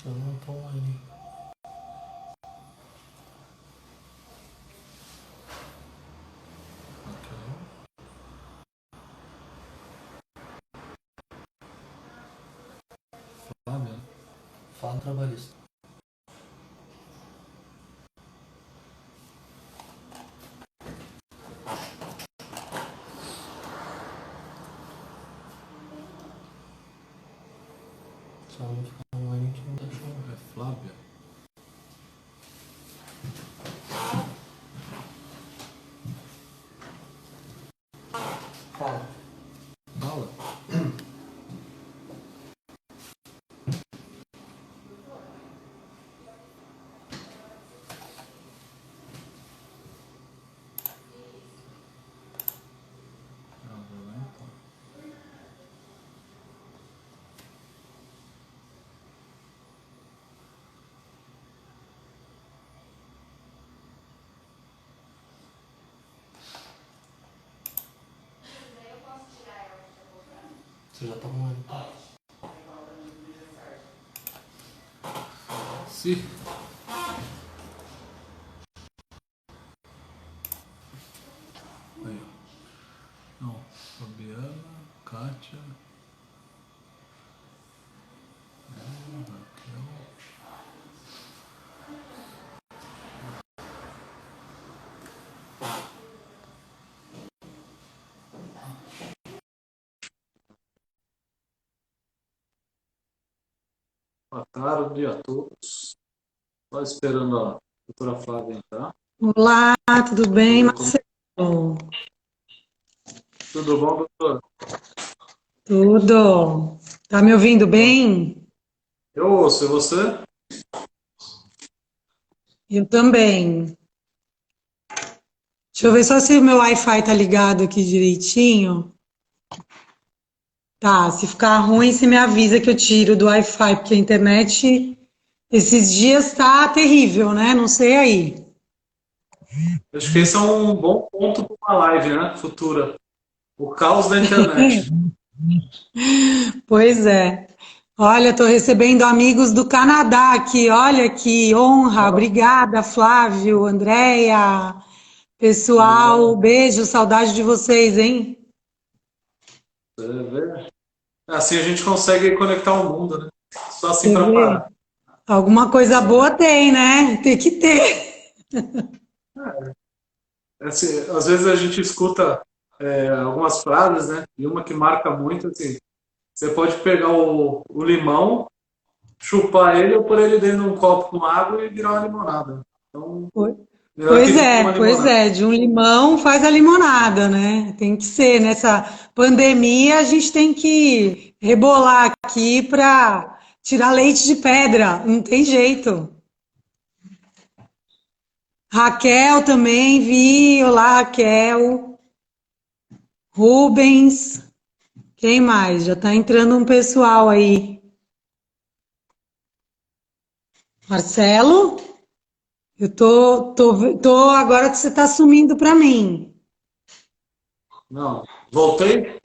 Eu não tô online. Ok. Flávia, fala trabalhista. Só não ficar online que não tá achando. É Flávia? Fala. Fala. Ah, vou lá então. Você já tá online, tá? Sim. Aí, ó. Não, Fabiana, Kátia, Raquel. Boa tarde a todos. Só esperando a doutora Flávia entrar. Olá, tudo bem, Marcelo? Tudo bom, doutor? Tudo. Tá me ouvindo Bom, bem? eu ouço, e você? Eu também. Deixa eu ver só se o meu Wi-Fi tá ligado aqui direitinho. Tá, se ficar ruim, você me avisa que eu tiro do Wi-Fi, porque a internet esses dias tá terrível, né? Não sei aí. Acho que esse é um bom ponto para uma live, né? Futura. O caos da internet. Pois é. Olha, estou recebendo amigos do Canadá aqui. Olha que honra. Ó, Obrigada, Flávio, Andréia. Pessoal, legal. beijo, saudade de vocês, hein? Você vê? Assim a gente consegue conectar o mundo, né? Só assim Você para vê? parar. Alguma coisa boa tem, né? Tem que ter. Assim, às vezes a gente escuta algumas frases, né? E uma que marca muito, assim, você pode pegar o limão, chupar ele ou pôr ele dentro de um copo com água e virar uma limonada. Então, melhor que uma Pois limonada. é, de um limão faz a limonada, né? Tem que ser. Nessa pandemia, a gente tem que rebolar aqui para tirar leite de pedra. Não tem jeito. Raquel também vi. Olá, Raquel. Rubens. Quem mais? Já tá entrando um pessoal aí. Marcelo? Eu tô agora que você tá sumindo para mim. Não. Voltei?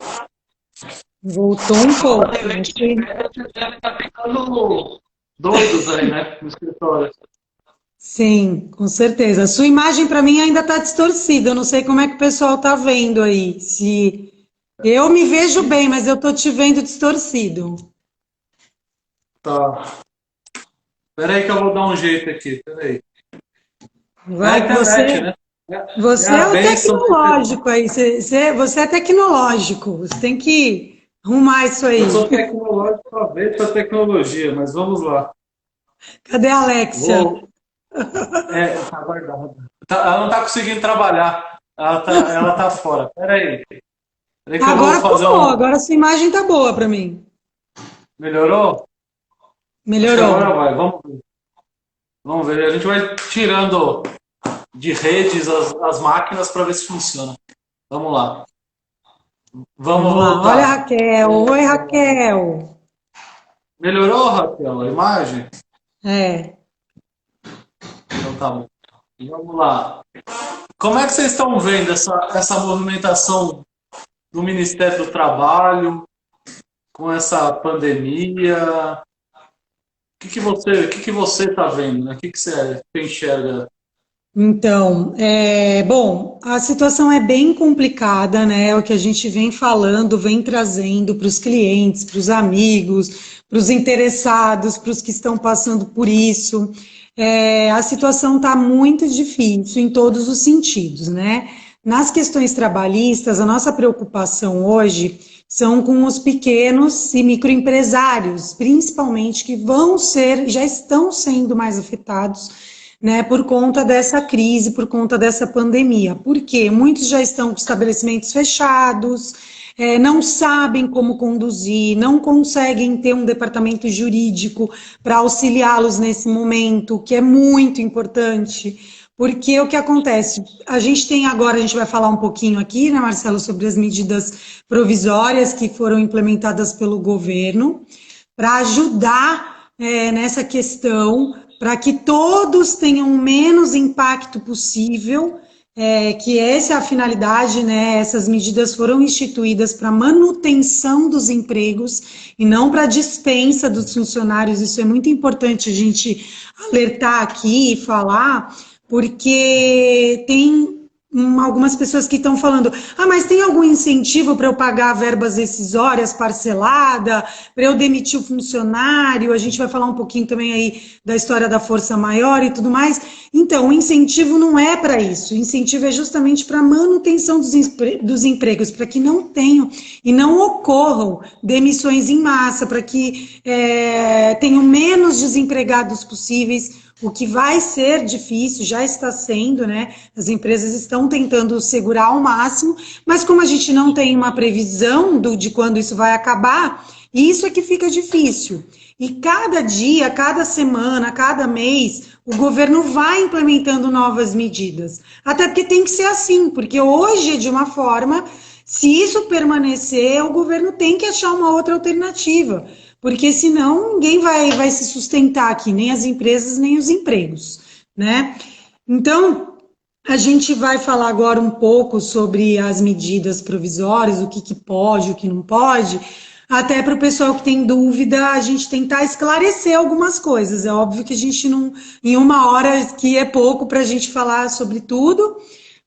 Voltou um Falta pouco. de leite de pedra, vocês devem estar ficando doidos aí, né? No escritório. Sim, com certeza. A sua imagem para mim ainda está distorcida. Eu não sei como é que o pessoal está vendo aí. Se eu me vejo bem, mas eu tô te vendo distorcido. Tá. Pera aí que eu vou dar um jeito aqui. Pera aí. É a Vai que internet, você, né? É você a é o bênção da internet. tecnológico aí. Você é tecnológico. Você tem que arrumar isso Eu aí. sou tecnológico para ver essa tecnologia, mas vamos lá. Cadê a Alexia? Vou. Tá guardada. Ela não tá conseguindo trabalhar. Ela tá fora. Pera aí. Pera aí que eu vou Agora ficou fazer bom. um. Agora a sua imagem tá boa para mim. Melhorou? Acho que Melhorou. agora vai. Vamos ver. Vamos ver. A gente vai tirando de redes as máquinas para ver se funciona. Vamos lá. Vamos Vamos lá. Olha a voltar. Raquel. Oi, Raquel. Melhorou, Raquel, a imagem? É. Então tá bom. Vamos lá. Como é que vocês estão vendo essa movimentação do Ministério do Trabalho com essa pandemia? que você está vendo, né? O que você enxerga? Então, bom, a situação é bem complicada, né? É o que a gente vem falando, vem trazendo para os clientes, para os amigos, para os interessados, para os que estão passando por isso. A situação está muito difícil em todos os sentidos, né? Nas questões trabalhistas, a nossa preocupação hoje são com os pequenos e microempresários, principalmente que vão ser, já estão sendo mais afetados, né, por conta dessa crise, por conta dessa pandemia. Por quê? Muitos já estão com estabelecimentos fechados, não sabem como conduzir, não conseguem ter um departamento jurídico para auxiliá-los nesse momento, que é muito importante. Porque o que acontece? A gente tem agora, a gente vai falar um pouquinho aqui, né, Marcelo, sobre as medidas provisórias que foram implementadas pelo governo para ajudar nessa questão, para que todos tenham o menos impacto possível, que essa é a finalidade, né? Essas medidas foram instituídas para manutenção dos empregos e não para dispensa dos funcionários. Isso é muito importante a gente alertar aqui e falar, porque tem algumas pessoas que estão falando, mas tem algum incentivo para eu pagar verbas rescisórias parcelada, para eu demitir o funcionário? A gente vai falar um pouquinho também aí da história da força maior e tudo mais. Então, o incentivo não é para isso, o incentivo é justamente para a manutenção dos empregos, para que não tenham e não ocorram demissões em massa, para que tenham menos desempregados possíveis, o que vai ser difícil, já está sendo, né? As empresas estão tentando segurar ao máximo, mas como a gente não tem uma previsão de quando isso vai acabar, isso é que fica difícil. E cada dia, cada semana, cada mês, o governo vai implementando novas medidas. Até porque tem que ser assim, porque hoje é de uma forma, se isso permanecer, o governo tem que achar uma outra alternativa, porque senão ninguém vai se sustentar aqui, nem as empresas, nem os empregos, né? Então, a gente vai falar agora um pouco sobre as medidas provisórias, o que pode, o que não pode, até para o pessoal que tem dúvida, a gente tentar esclarecer algumas coisas. É óbvio que a gente não, em uma hora que é pouco para a gente falar sobre tudo,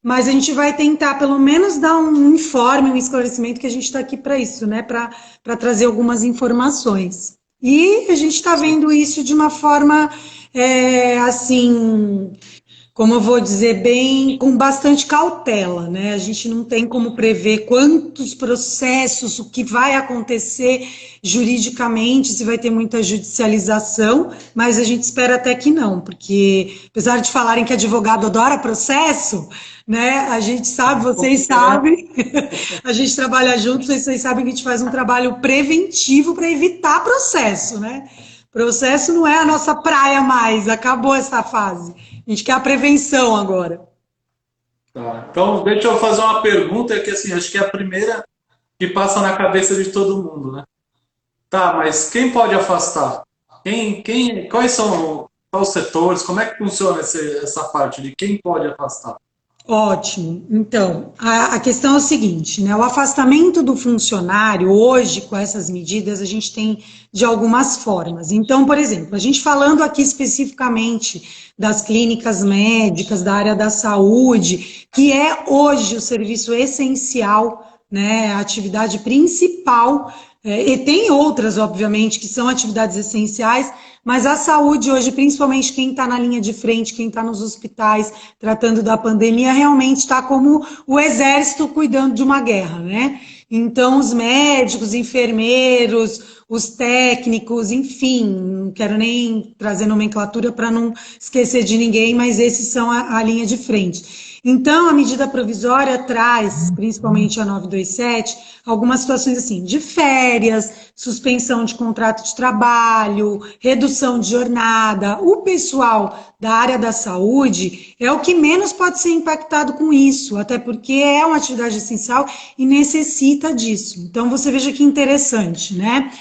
mas a gente vai tentar pelo menos dar um informe, um esclarecimento, que a gente está aqui para isso, né? Para trazer algumas informações. E a gente está vendo isso de uma forma, assim, como eu vou dizer, bem, com bastante cautela, né? A gente não tem como prever quantos processos, o que vai acontecer juridicamente, se vai ter muita judicialização, mas a gente espera até que não, porque apesar de falarem que advogado adora processo, né? A gente sabe, vocês sabem, a gente trabalha juntos, vocês sabem que a gente faz um trabalho preventivo para evitar processo, né? Processo não é a nossa praia mais, acabou essa fase. A gente quer a prevenção agora. Tá. Então, deixa eu fazer uma pergunta que assim, acho que é a primeira que passa na cabeça de todo mundo, né? Tá, mas quem pode afastar? Quais são os setores? Como é que funciona essa parte de quem pode afastar? Ótimo. Então, a questão é o seguinte, né? O afastamento do funcionário, hoje, com essas medidas, a gente tem de algumas formas. Então, por exemplo, a gente falando aqui especificamente das clínicas médicas, da área da saúde, que é hoje o serviço essencial, né? A atividade principal, e tem outras, obviamente, que são atividades essenciais, mas a saúde hoje, principalmente quem está na linha de frente, quem está nos hospitais tratando da pandemia, realmente está como o exército cuidando de uma guerra, né? Então, os médicos, enfermeiros, os técnicos, enfim, não quero nem trazer nomenclatura para não esquecer de ninguém, mas esses são a linha de frente. Então, a medida provisória traz, principalmente a 927, algumas situações assim, de férias, suspensão de contrato de trabalho, redução de jornada. O pessoal da área da saúde é o que menos pode ser impactado com isso, até porque é uma atividade essencial e necessita disso. Então, você veja que interessante, né?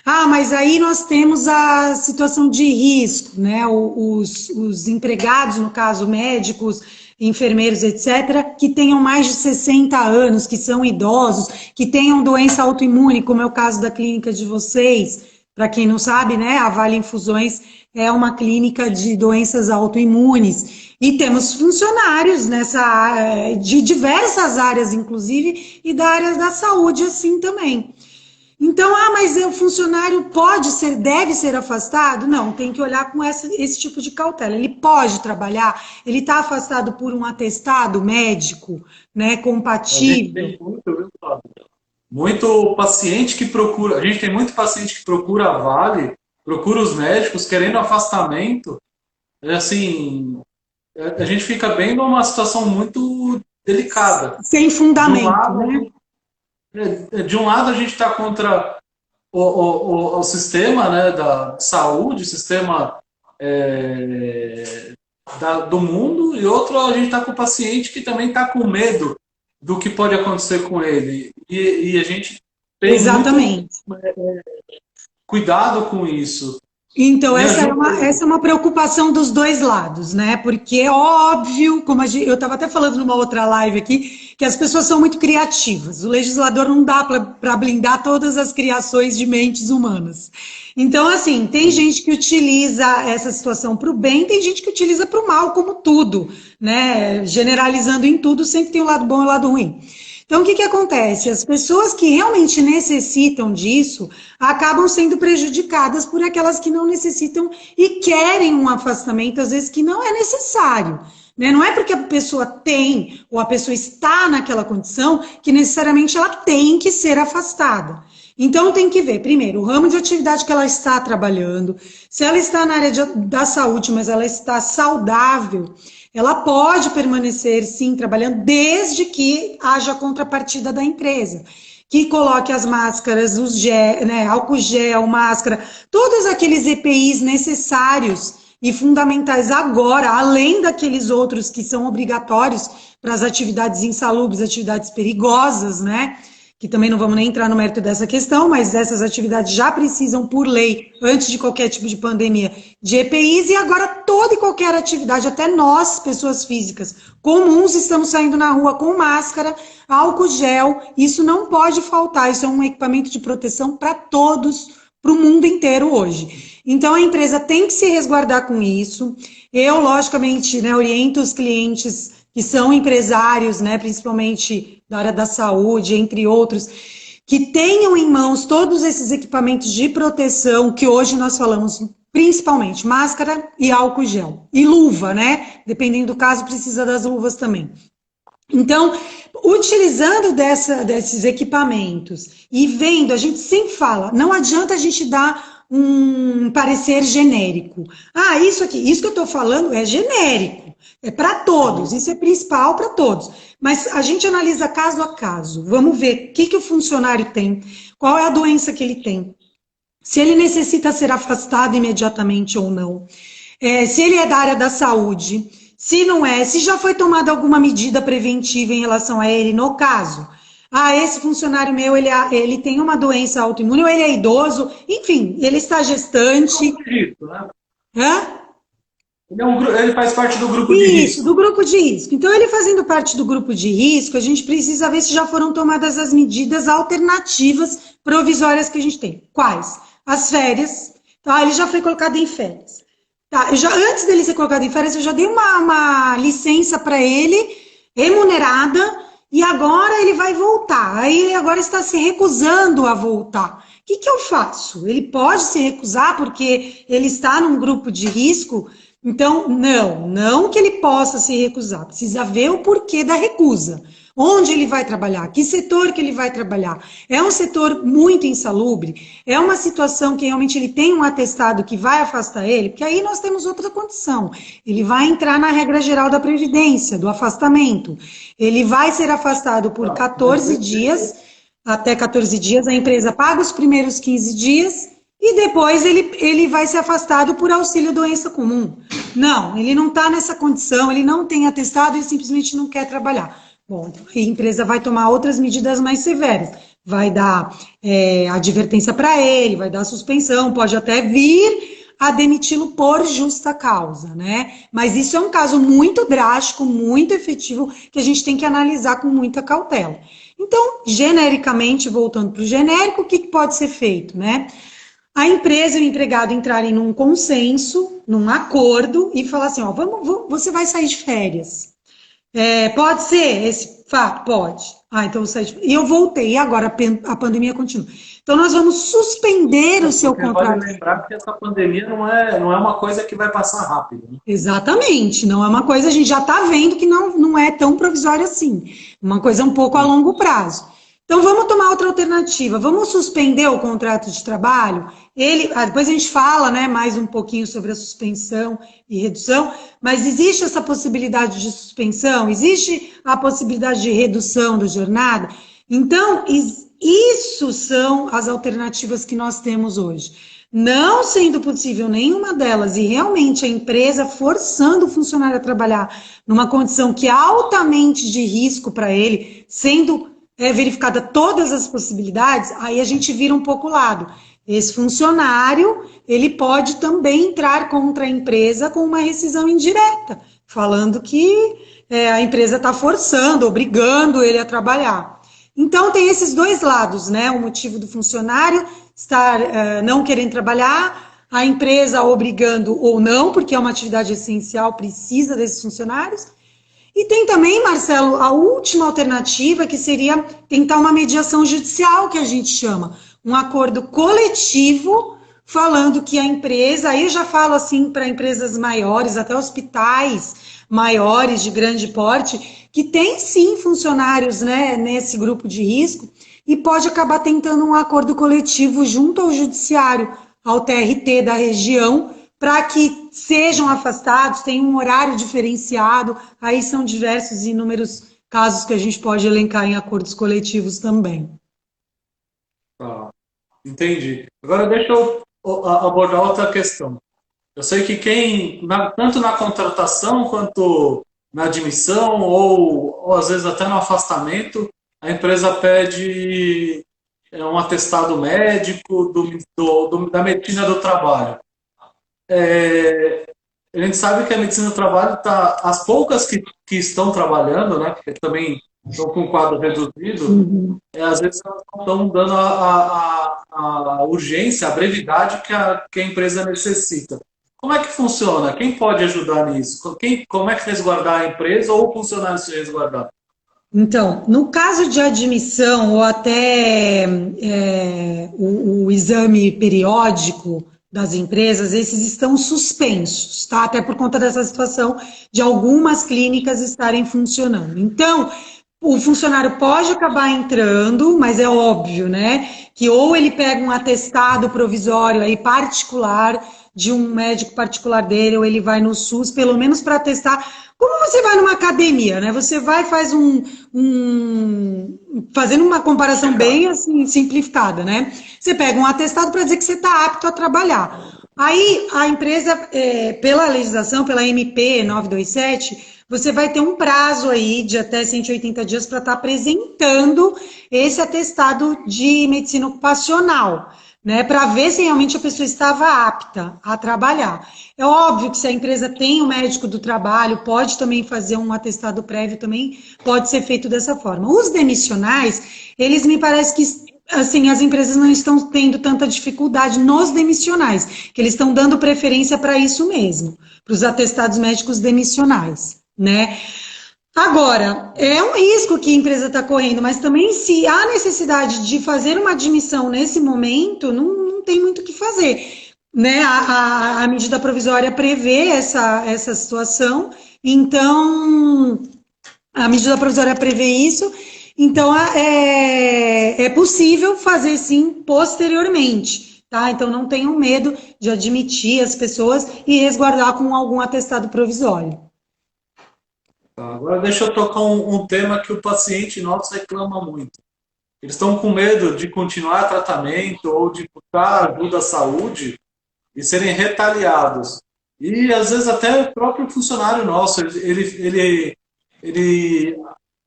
Mas aí nós temos a situação de risco, né? Os empregados, no caso, médicos, enfermeiros, etc., que tenham mais de 60 anos, que são idosos, que tenham doença autoimune, como é o caso da clínica de vocês, Para quem não sabe, né, a Vale Infusões é uma clínica de doenças autoimunes. E temos funcionários de diversas áreas, inclusive, e da área da saúde, assim também. Então, mas o funcionário pode ser, deve ser afastado? Não, tem que olhar com esse tipo de cautela. Ele pode trabalhar, ele está afastado por um atestado médico, né, A gente compatível. tem muito, viu, Fábio? Muito paciente que procura, a gente tem muito paciente que procura a Vale, procura os médicos querendo afastamento, assim, a gente fica bem numa situação muito delicada. Sem De um fundamento, né? lado, de um lado a gente está contra o sistema, né, da saúde, o sistema do mundo, e outro a gente está com o paciente que também está com medo do que pode acontecer com ele. E a gente tem muito Exatamente. cuidado com isso. Então, Me essa ajuda. é uma preocupação dos dois lados, né? Porque é óbvio, eu estava até falando numa outra live aqui, que as pessoas são muito criativas. O legislador não dá para blindar todas as criações de mentes humanas. Então, assim, tem gente que utiliza essa situação para o bem, tem gente que utiliza para o mal, como tudo, né? Generalizando em tudo, sempre tem o lado bom e o lado ruim. Então, o que que acontece? As pessoas que realmente necessitam disso acabam sendo prejudicadas por aquelas que não necessitam e querem um afastamento, às vezes, que não é necessário. Né? Não é porque a pessoa tem ou a pessoa está naquela condição que necessariamente ela tem que ser afastada. Então, tem que ver, primeiro, o ramo de atividade que ela está trabalhando, se ela está na área da saúde, mas ela está saudável, ela pode permanecer, sim, trabalhando, desde que haja contrapartida da empresa, que coloque as máscaras, os gel, né, álcool gel, máscara, todos aqueles EPIs necessários e fundamentais agora, além daqueles outros que são obrigatórios para as atividades insalubres, atividades perigosas, né? Que também não vamos nem entrar no mérito dessa questão, mas essas atividades já precisam, por lei, antes de qualquer tipo de pandemia, de EPIs, e agora toda e qualquer atividade, até nós, pessoas físicas comuns, estamos saindo na rua com máscara, álcool gel, isso não pode faltar, isso é um equipamento de proteção para todos, para o mundo inteiro hoje. Então, a empresa tem que se resguardar com isso. Eu, logicamente, né, oriento os clientes que são empresários, né, principalmente da área da saúde, entre outros, que tenham em mãos todos esses equipamentos de proteção que hoje nós falamos, principalmente máscara e álcool gel. E luva, né? Dependendo do caso, precisa das luvas também. Então, utilizando desses equipamentos e vendo, a gente sempre fala, não adianta a gente dar um parecer genérico. Isso aqui, isso que eu estou falando é genérico, é para todos, isso é principal para todos. Mas a gente analisa caso a caso, vamos ver o que o funcionário tem, qual é a doença que ele tem, se ele necessita ser afastado imediatamente ou não, se ele é da área da saúde, se não é, se já foi tomada alguma medida preventiva em relação a ele, no caso. Esse funcionário meu, ele tem uma doença autoimune, ou ele é idoso, enfim, ele está gestante. Risco, né? Hã? Ele faz parte do grupo de Isso, do risco. grupo de risco. Então, ele fazendo parte do grupo de risco, a gente precisa ver se já foram tomadas as medidas alternativas provisórias que a gente tem. Quais? As férias. Tá? Ele já foi colocado em férias. Tá? Antes dele ser colocado em férias, eu já dei uma licença para ele, remunerada, e agora ele vai voltar. Aí ele agora está se recusando a voltar. O que eu faço? Ele pode se recusar porque ele está num grupo de risco? Então, não que ele possa se recusar, precisa ver o porquê da recusa. Onde ele vai trabalhar? Que setor que ele vai trabalhar? É um setor muito insalubre? É uma situação que realmente ele tem um atestado que vai afastar ele? Porque aí nós temos outra condição. Ele vai entrar na regra geral da Previdência, do afastamento. Ele vai ser afastado por 14 dias, até 14 dias, a empresa paga os primeiros 15 dias e depois ele vai ser afastado por auxílio doença comum. Não, ele não está nessa condição, ele não tem atestado, ele simplesmente não quer trabalhar. Bom, então a empresa vai tomar outras medidas mais severas, vai dar advertência para ele, vai dar suspensão, pode até vir a demiti-lo por justa causa, né? Mas isso é um caso muito drástico, muito efetivo, que a gente tem que analisar com muita cautela. Então, genericamente, voltando para o genérico, o que pode ser feito, né? a empresa e o empregado entrarem num consenso, num acordo e falar assim, ó, você vai sair de férias. Pode ser esse fato? Pode. Ah, então eu saí de... E eu voltei, e agora a pandemia continua. Então nós vamos suspender o seu Porque vale contrato. lembrar que essa pandemia não é uma coisa que vai passar rápido, né? Exatamente, não é uma coisa, a gente já está vendo que não é tão provisória assim, uma coisa um pouco a longo prazo. Então vamos tomar outra alternativa, vamos suspender o contrato de trabalho. Depois a gente fala, né, mais um pouquinho sobre a suspensão e redução, mas existe essa possibilidade de suspensão, existe a possibilidade de redução da jornada. Então, isso são as alternativas que nós temos hoje. Não sendo possível nenhuma delas e realmente a empresa forçando o funcionário a trabalhar numa condição que é altamente de risco para ele, sendo verificada todas as possibilidades, aí a gente vira um pouco o lado. Esse funcionário, ele pode também entrar contra a empresa com uma rescisão indireta, falando que a empresa está forçando, obrigando ele a trabalhar. Então, tem esses dois lados, né? O motivo do funcionário estar não querendo trabalhar, a empresa obrigando ou não, porque é uma atividade essencial, precisa desses funcionários. E tem também, Marcelo, a última alternativa, que seria tentar uma mediação judicial, que a gente chama, um acordo coletivo, falando que a empresa, aí eu já falo assim para empresas maiores, até hospitais maiores de grande porte, que tem sim funcionários, né, nesse grupo de risco, e pode acabar tentando um acordo coletivo junto ao judiciário, ao TRT da região, para que sejam afastados, tenham um horário diferenciado, aí são diversos e inúmeros casos que a gente pode elencar em acordos coletivos também. Tá, entendi. Agora deixa eu abordar outra questão. Eu sei que tanto na contratação quanto na admissão, ou às vezes até no afastamento, a empresa pede um atestado médico da medicina do trabalho. A gente sabe que a medicina do trabalho está, as poucas que estão trabalhando, né, que também estão com um quadro reduzido, às vezes elas não estão dando a urgência, a brevidade que a empresa necessita. Como é que funciona? Quem pode ajudar nisso? Como é que resguardar a empresa ou o funcionário se resguardar? Então, no caso de admissão ou até o exame periódico das empresas, esses estão suspensos, tá? Até por conta dessa situação de algumas clínicas estarem funcionando. Então, o funcionário pode acabar entrando, mas é óbvio, né? Que ou ele pega um atestado provisório aí particular de um médico particular dele, ou ele vai no SUS, pelo menos para testar. Como você vai numa academia, né? Você vai e faz fazendo uma comparação bem assim simplificada, né? Você pega um atestado para dizer que você está apto a trabalhar. Aí a empresa, pela legislação, pela MP 927, você vai ter um prazo aí de até 180 dias para estar apresentando esse atestado de medicina ocupacional, né, para ver se realmente a pessoa estava apta a trabalhar. É óbvio que se a empresa tem o médico do trabalho, pode também fazer um atestado prévio, também pode ser feito dessa forma. Os demissionais, eles me parece que assim, as empresas não estão tendo tanta dificuldade nos demissionais, que eles estão dando preferência para isso mesmo, para os atestados médicos demissionais, né? Agora, é um risco que a empresa está correndo, mas também se há necessidade de fazer uma admissão nesse momento, não tem muito o que fazer. Né? A medida provisória prevê essa situação, então a medida provisória prevê isso, então é possível fazer sim posteriormente. Tá? Então não tenham medo de admitir as pessoas e resguardar com algum atestado provisório. Tá, agora deixa eu tocar um tema que o paciente nosso reclama muito. Eles estão com medo de continuar tratamento ou de buscar ajuda à saúde e serem retaliados. E às vezes até o próprio funcionário nosso, ele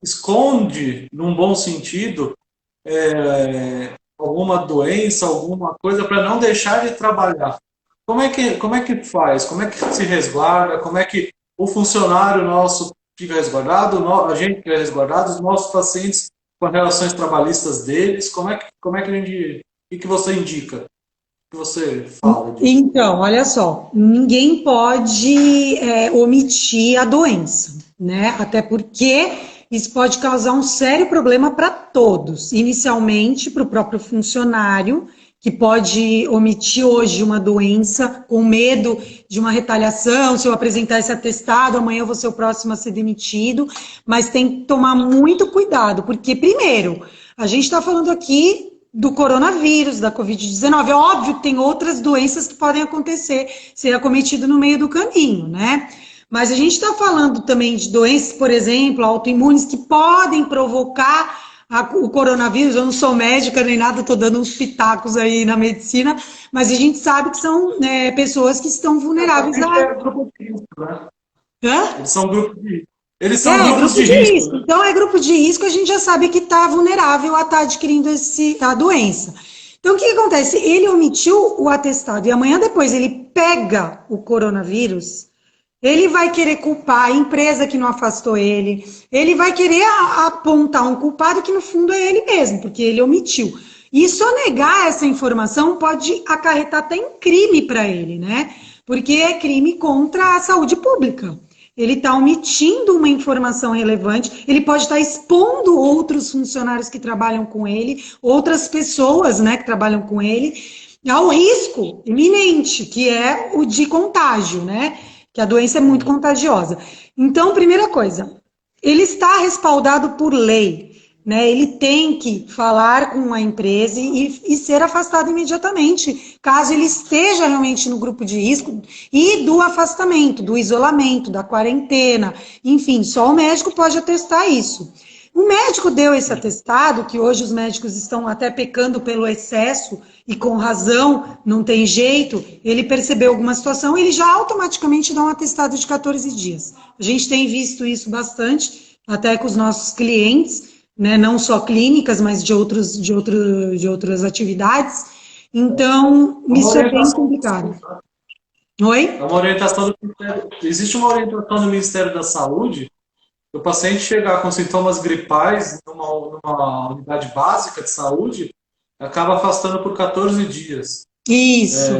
esconde, num bom sentido, alguma doença, alguma coisa para não deixar de trabalhar. Como é que faz? Como é que se resguarda? Como é que o funcionário nosso fica resguardado, a gente fica resguardado, os nossos pacientes com as relações trabalhistas deles? Como é que a gente, o que você indica? que você fala disso? Então, olha só, ninguém pode omitir a doença, né? Até porque isso pode causar um sério problema para todos. Inicialmente, para o próprio funcionário, que pode omitir hoje uma doença com medo de uma retaliação. Se eu apresentar esse atestado, amanhã eu vou ser o próximo a ser demitido. Mas tem que tomar muito cuidado, porque, primeiro, a gente está falando aqui do coronavírus, da Covid-19. É óbvio que tem outras doenças que podem acontecer, ser acometido no meio do caminho, né? Mas a gente está falando também de doenças, por exemplo, autoimunes, que podem provocar o coronavírus. Eu não sou médica nem nada, estou dando uns pitacos aí na medicina, mas a gente sabe que são pessoas que estão vulneráveis É grupo de risco, né? Hã? Eles são grupos de risco. Eles são grupos Grupo de de risco, risco. né? Então, é grupo de risco, a gente já sabe que está vulnerável a estar adquirindo a doença. Então, o que acontece? Ele omitiu o atestado e amanhã depois ele pega o coronavírus, ele vai querer culpar a empresa que não afastou ele vai querer apontar um culpado que no fundo é ele mesmo, porque ele omitiu. E só negar essa informação pode acarretar até em crime para ele, né? Porque é crime contra a saúde pública. Ele está omitindo uma informação relevante, ele pode estar expondo outros funcionários que trabalham com ele, outras pessoas, né, que trabalham com ele, ao risco iminente, que é o de contágio, né? Que a doença é muito contagiosa. Então, primeira coisa, ele está respaldado por lei, né? Ele tem que falar com a empresa e ser afastado imediatamente, caso ele esteja realmente no grupo de risco, e do afastamento, do isolamento, da quarentena, enfim, só o médico pode atestar isso. O médico deu esse atestado, que hoje os médicos estão até pecando pelo excesso, e com razão, não tem jeito, ele percebeu alguma situação, ele já automaticamente dá um atestado de 14 dias. A gente tem visto isso bastante, até com os nossos clientes, né, não só clínicas, mas de outras atividades. Então, É uma isso é bem orientação, complicado. Oi? é uma orientação do Ministério. Existe uma orientação do Ministério da Saúde. O paciente chegar com sintomas gripais numa unidade básica de saúde, acaba afastando por 14 dias. Isso.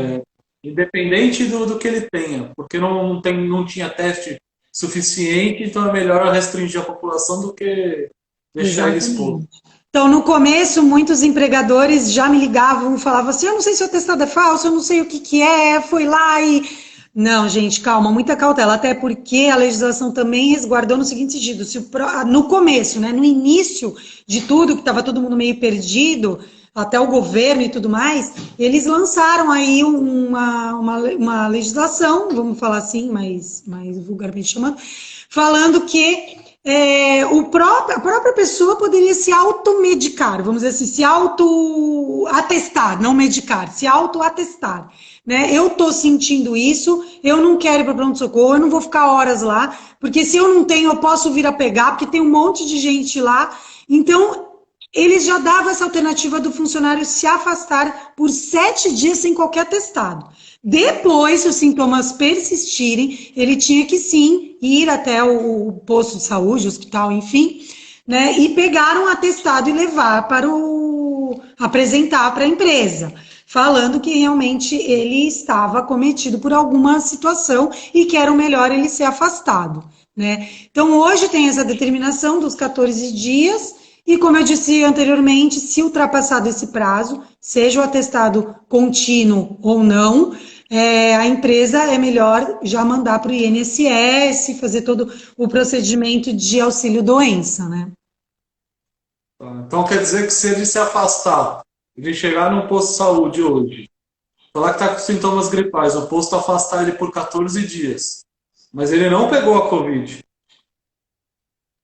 Independente do que ele tenha, porque não tinha teste suficiente, então é melhor restringir a população do que deixar ele expor. Exatamente. Então, no começo, muitos empregadores já me ligavam e falavam assim, eu não sei se o atestado é falso, eu não sei o que que é, fui lá e... Não, gente, calma, muita cautela, até porque a legislação também resguardou no seguinte sentido, no começo, né, no início de tudo, que estava todo mundo meio perdido, até o governo e tudo mais, eles lançaram aí uma legislação, vamos falar assim, mais vulgarmente chamando, falando que a própria pessoa poderia se automedicar, vamos dizer assim, se auto-atestar, não medicar, se auto-atestar. Né? Eu estou sentindo isso, eu não quero ir para pronto-socorro, eu não vou ficar horas lá, porque se eu não tenho, eu posso vir a pegar, porque tem um monte de gente lá. Então, eles já davam essa alternativa do funcionário se afastar por 7 dias sem qualquer atestado. Depois, se os sintomas persistirem, ele tinha que sim ir até o posto de saúde, hospital, enfim, né, e pegar um atestado e levar para apresentar para a empresa, falando que realmente ele estava acometido por alguma situação e que era o melhor ele ser afastado, né? Então, hoje tem essa determinação dos 14 dias e, como eu disse anteriormente, se ultrapassado esse prazo, seja o atestado contínuo ou não, a empresa é melhor já mandar para o INSS, fazer todo o procedimento de auxílio-doença, né? Então quer dizer que se ele se afastar, ele chegar num posto de saúde hoje, falar que está com sintomas gripais, o posto afastar ele por 14 dias, mas ele não pegou a Covid,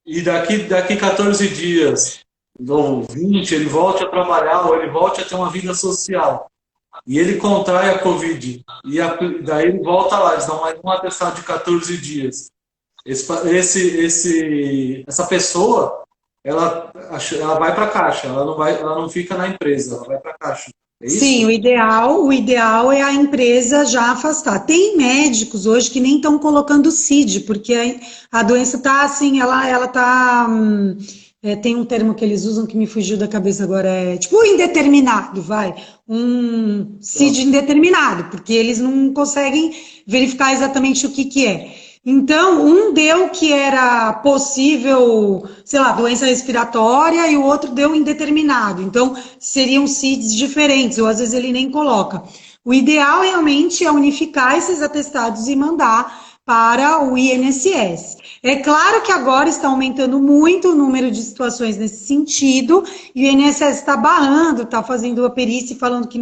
e daqui 14 dias, ou 20, ele volte a trabalhar, ou ele volte a ter uma vida social, e ele contrai a Covid, daí ele volta lá, eles dão mais um atestado de 14 dias. Essa pessoa, ela vai para a caixa, ela não fica na empresa, ela vai para a caixa. É isso? Sim, o ideal é a empresa já afastar. Tem médicos hoje que nem estão colocando CID, porque a doença está assim, ela está tem um termo que eles usam que me fugiu da cabeça agora, é tipo indeterminado, vai, um CID indeterminado, porque eles não conseguem verificar exatamente o que que é. Então, um deu que era possível, sei lá, doença respiratória e o outro deu indeterminado. Então, seriam CIDs diferentes, ou às vezes ele nem coloca. O ideal realmente é unificar esses atestados e mandar para o INSS. É claro que agora está aumentando muito o número de situações nesse sentido, e o INSS está barrando, está fazendo a perícia e falando que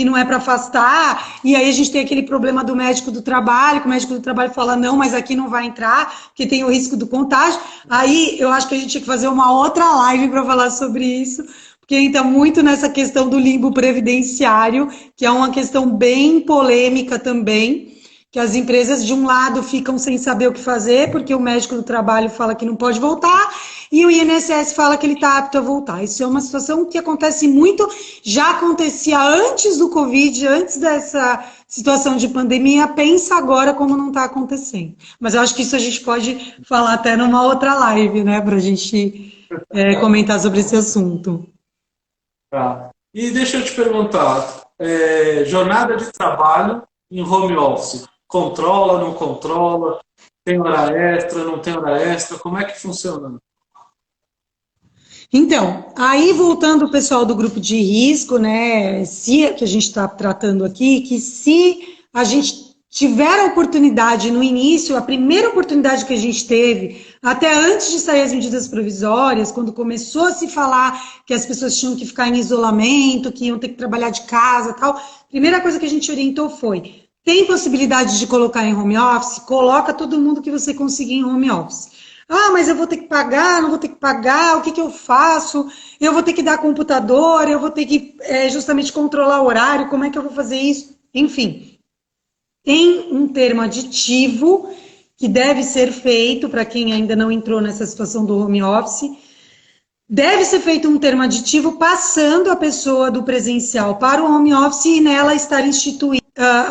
não é para afastar, e aí a gente tem aquele problema do médico do trabalho, que o médico do trabalho fala, não, mas aqui não vai entrar, porque tem o risco do contágio. Aí eu acho que a gente tinha que fazer uma outra live para falar sobre isso, porque entra muito nessa questão do limbo previdenciário, que é uma questão bem polêmica também, que as empresas, de um lado, ficam sem saber o que fazer, porque o médico do trabalho fala que não pode voltar, e o INSS fala que ele está apto a voltar. Isso é uma situação que acontece muito, já acontecia antes do Covid, antes dessa situação de pandemia, pensa agora como não está acontecendo. Mas eu acho que isso a gente pode falar até numa outra live, né, para a gente comentar sobre esse assunto. Tá. E deixa eu te perguntar, jornada de trabalho em home office, controla, não controla, tem hora extra, não tem hora extra, como é que funciona? Então, aí voltando o pessoal do grupo de risco, né, se que a gente está tratando aqui, que se a gente tiver a oportunidade no início, a primeira oportunidade que a gente teve, até antes de sair as medidas provisórias, quando começou a se falar que as pessoas tinham que ficar em isolamento, que iam ter que trabalhar de casa e tal, a primeira coisa que a gente orientou foi, tem possibilidade de colocar em home office? Coloca todo mundo que você conseguir em home office. Ah, mas eu vou ter que pagar, não vou ter que pagar, o que que eu faço? Eu vou ter que dar computador, eu vou ter que justamente controlar o horário, como é que eu vou fazer isso? Enfim, tem um termo aditivo que deve ser feito para quem ainda não entrou nessa situação do home office. Deve ser feito um termo aditivo passando a pessoa do presencial para o home office e nela estar instituído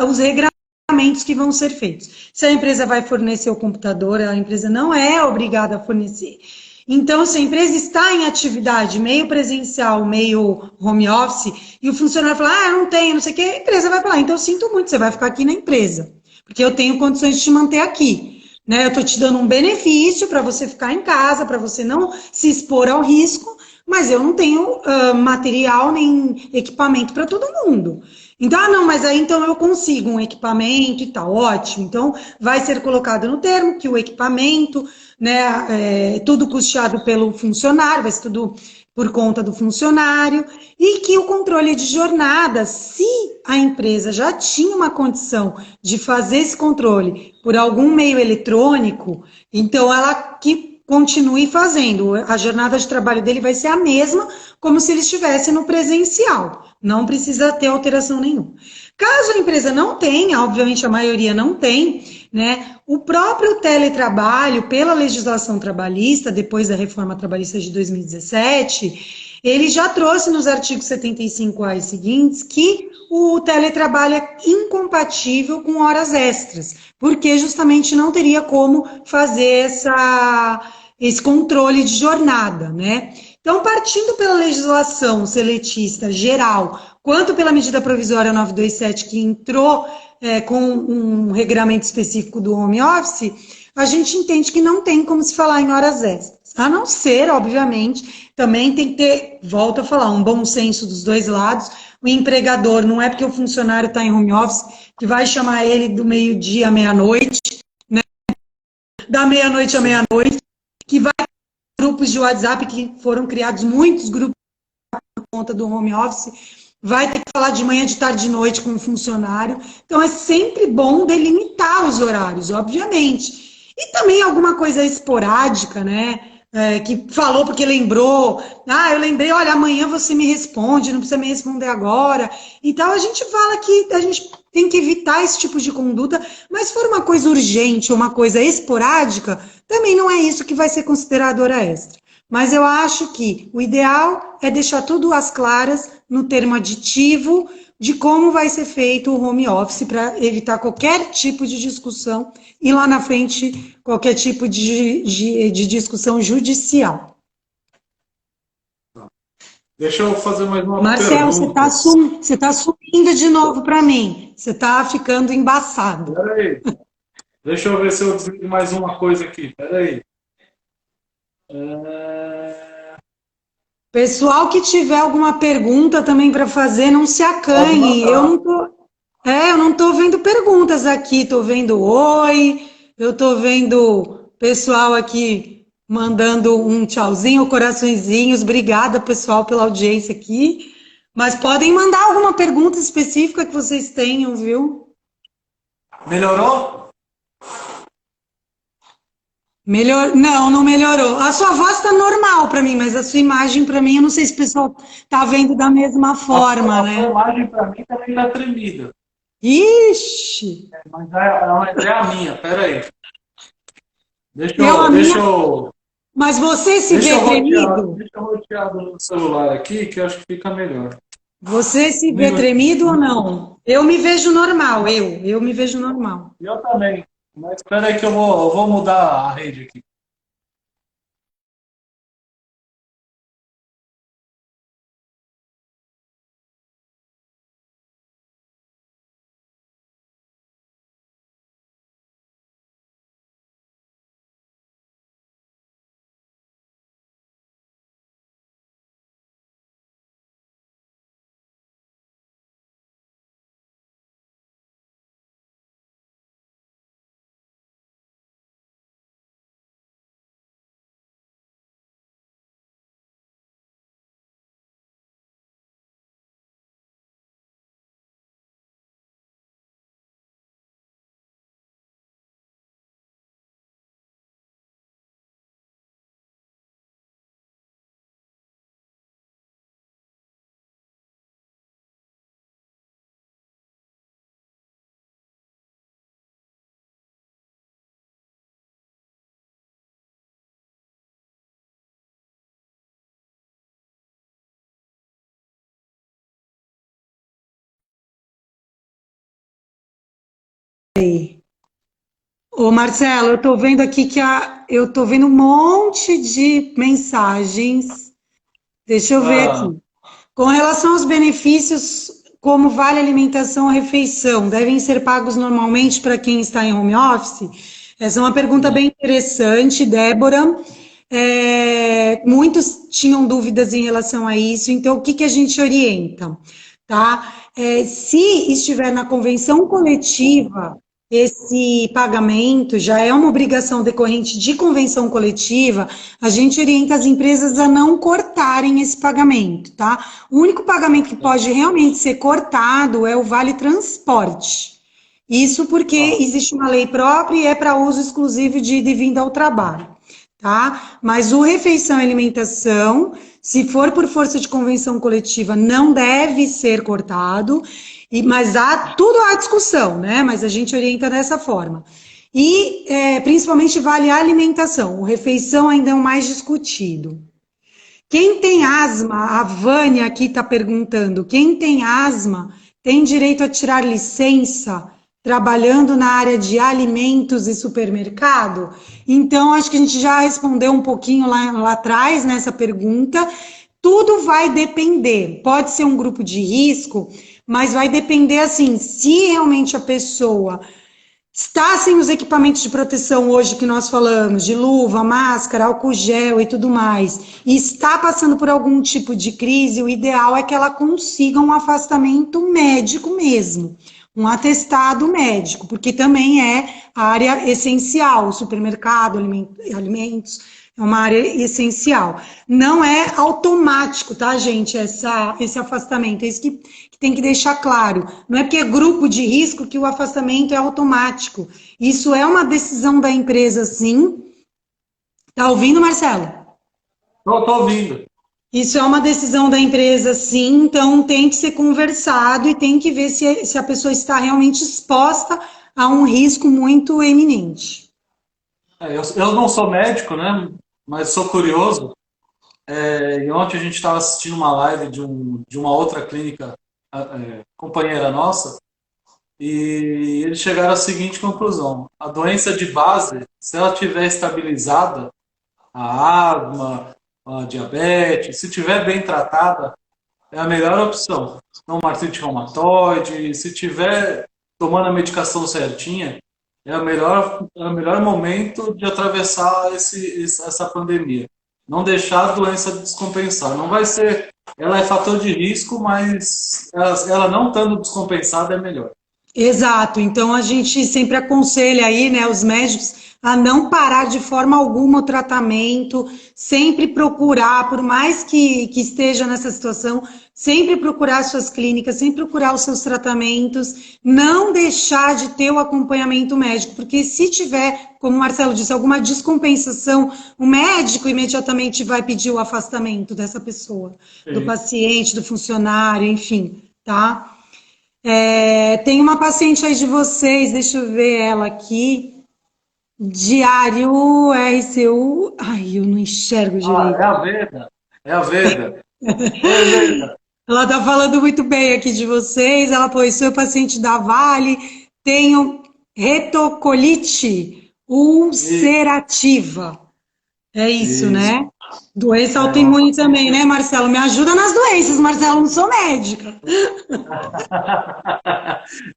os regramentos que vão ser feitos. Se a empresa vai fornecer o computador, a empresa não é obrigada a fornecer. Então, se a empresa está em atividade meio presencial, meio home office, e o funcionário fala, eu não tenho, não sei o quê, a empresa vai falar, então eu sinto muito, você vai ficar aqui na empresa, porque eu tenho condições de te manter aqui. Né? Eu estou te dando um benefício para você ficar em casa, para você não se expor ao risco, mas eu não tenho material nem equipamento para todo mundo. Então, não, mas aí então eu consigo um equipamento e tal, ótimo. Então, vai ser colocado no termo que o equipamento, né, tudo custeado pelo funcionário, vai ser tudo por conta do funcionário, e que o controle de jornada, se a empresa já tinha uma condição de fazer esse controle por algum meio eletrônico, então ela que continue fazendo. A jornada de trabalho dele vai ser a mesma, como se ele estivesse no presencial. Não precisa ter alteração nenhuma. Caso a empresa não tenha, obviamente a maioria não tem, né? O próprio teletrabalho, pela legislação trabalhista, depois da reforma trabalhista de 2017, ele já trouxe nos artigos 75A e seguintes que o teletrabalho é incompatível com horas extras, porque justamente não teria como fazer esse controle de jornada, né? Então, partindo pela legislação seletista geral, quanto pela medida provisória 927, que entrou com um regramento específico do home office, a gente entende que não tem como se falar em horas extras. A não ser, obviamente, também tem que ter, volto a falar, um bom senso dos dois lados. O empregador, não é porque o funcionário está em home office que vai chamar ele do meio-dia à meia-noite, né? Da meia-noite à meia-noite, que vai grupos de WhatsApp que foram criados, muitos grupos por conta do home office, vai ter que falar de manhã, de tarde, de noite com o funcionário. Então, é sempre bom delimitar os horários, obviamente. E também alguma coisa esporádica, né? Que falou porque lembrou. Eu lembrei, olha, amanhã você me responde, não precisa me responder agora. Então, a gente fala que a gente tem que evitar esse tipo de conduta, mas se for uma coisa urgente ou uma coisa esporádica, também não é isso que vai ser considerado hora extra. Mas eu acho que o ideal é deixar tudo às claras no termo aditivo de como vai ser feito o home office para evitar qualquer tipo de discussão e lá na frente qualquer tipo de discussão judicial. Deixa eu fazer mais uma Marcelo, pergunta. você tá sumindo de novo para mim. Você tá ficando embaçado. Espera aí. Deixa eu ver se eu desligo mais uma coisa aqui. Espera aí. É, Pessoal que tiver alguma pergunta também para fazer, não se pode acanhe. mandar. Eu não tô vendo perguntas aqui, tô vendo oi, eu tô vendo pessoal aqui mandando um tchauzinho, coraçõezinhos. Obrigada, pessoal, pela audiência aqui. Mas podem mandar alguma pergunta específica que vocês tenham, viu? Melhorou? Melhor... Não, não melhorou. A sua voz está normal para mim, mas a sua imagem para mim, eu não sei se o pessoal tá vendo da mesma forma, A sua né? imagem para mim também está tremida. Ixi! Mas é a minha. Espera aí. Deixa Eu, a eu, deixa minha. eu, Mas você se vê tremido? deixa eu rotear do celular aqui, que eu acho que fica melhor. Você se Um vê minutinho. tremido ou não? Eu me vejo normal, eu me vejo normal. Eu também. Mas espera aí que eu vou mudar a rede aqui. Ô Marcelo, eu tô vendo aqui eu tô vendo um monte de mensagens. Deixa eu ver Ah, aqui. Com relação aos benefícios, como vale alimentação ou refeição, devem ser pagos normalmente para quem está em home office? Essa é uma pergunta bem interessante, Débora. Muitos tinham dúvidas em relação a isso, então o que que a gente orienta? Tá? Se estiver na convenção coletiva, esse pagamento já é uma obrigação decorrente de convenção coletiva, a gente orienta as empresas a não cortarem esse pagamento, tá? O único pagamento que pode realmente ser cortado é o vale transporte. Isso porque ó, existe uma lei própria e é para uso exclusivo de ida e vinda ao trabalho, tá? Mas o refeição e alimentação, se for por força de convenção coletiva, não deve ser cortado, mas há tudo há discussão, né? Mas a gente orienta dessa forma. E principalmente vale a alimentação, o refeição ainda é o mais discutido. Quem tem asma, a Vânia aqui está perguntando, quem tem asma tem direito a tirar licença trabalhando na área de alimentos e supermercado? Então, acho que a gente já respondeu um pouquinho lá atrás nessa pergunta. Tudo vai depender. Pode ser um grupo de risco, mas vai depender assim, se realmente a pessoa está sem os equipamentos de proteção hoje que nós falamos, de luva, máscara, álcool gel e tudo mais, e está passando por algum tipo de crise, o ideal é que ela consiga um afastamento médico mesmo, um atestado médico, porque também é a área essencial, o supermercado, alimentos, é uma área essencial. Não é automático, tá, gente, esse afastamento. É isso que tem que deixar claro. Não é porque é grupo de risco que o afastamento é automático. Isso é uma decisão da empresa, sim. Tá ouvindo, Marcelo? tô ouvindo. Isso é uma decisão da empresa, sim. Então tem que ser conversado e tem que ver se a pessoa está realmente exposta a um risco muito eminente. Eu não sou médico, né? Mas sou curioso. E ontem a gente estava assistindo uma live de uma outra clínica companheira nossa, e eles chegaram à seguinte conclusão: a doença de base, se ela tiver estabilizada, a asma, a diabetes, se tiver bem tratada, é a melhor opção. Não uma artrite reumatoide, se tiver tomando a medicação certinha, é o melhor momento de atravessar essa pandemia. Não deixar a doença descompensar. Não vai ser. Ela é fator de risco, mas ela não estando descompensada é melhor. Exato, então a gente sempre aconselha aí, né, os médicos a não parar de forma alguma o tratamento, sempre procurar, por mais que esteja nessa situação, sempre procurar suas clínicas, sempre procurar os seus tratamentos, não deixar de ter o acompanhamento médico, porque se tiver, como o Marcelo disse, alguma descompensação, o médico imediatamente vai pedir o afastamento dessa pessoa, do Sim. paciente, do funcionário, enfim, tá? Tem uma paciente aí de vocês, deixa eu ver ela aqui. Diário RCU. Ai, eu não enxergo Ah, é direito. a Veda. É a Veda. Oi, Veda. Ela tá falando muito bem aqui de vocês. Ela pôs, sou paciente da Vale, tenho retocolite ulcerativa. É isso, Isso. né? Doença É uma autoimune também, paciente. né, Marcelo? Me ajuda nas doenças, Marcelo, não sou médica.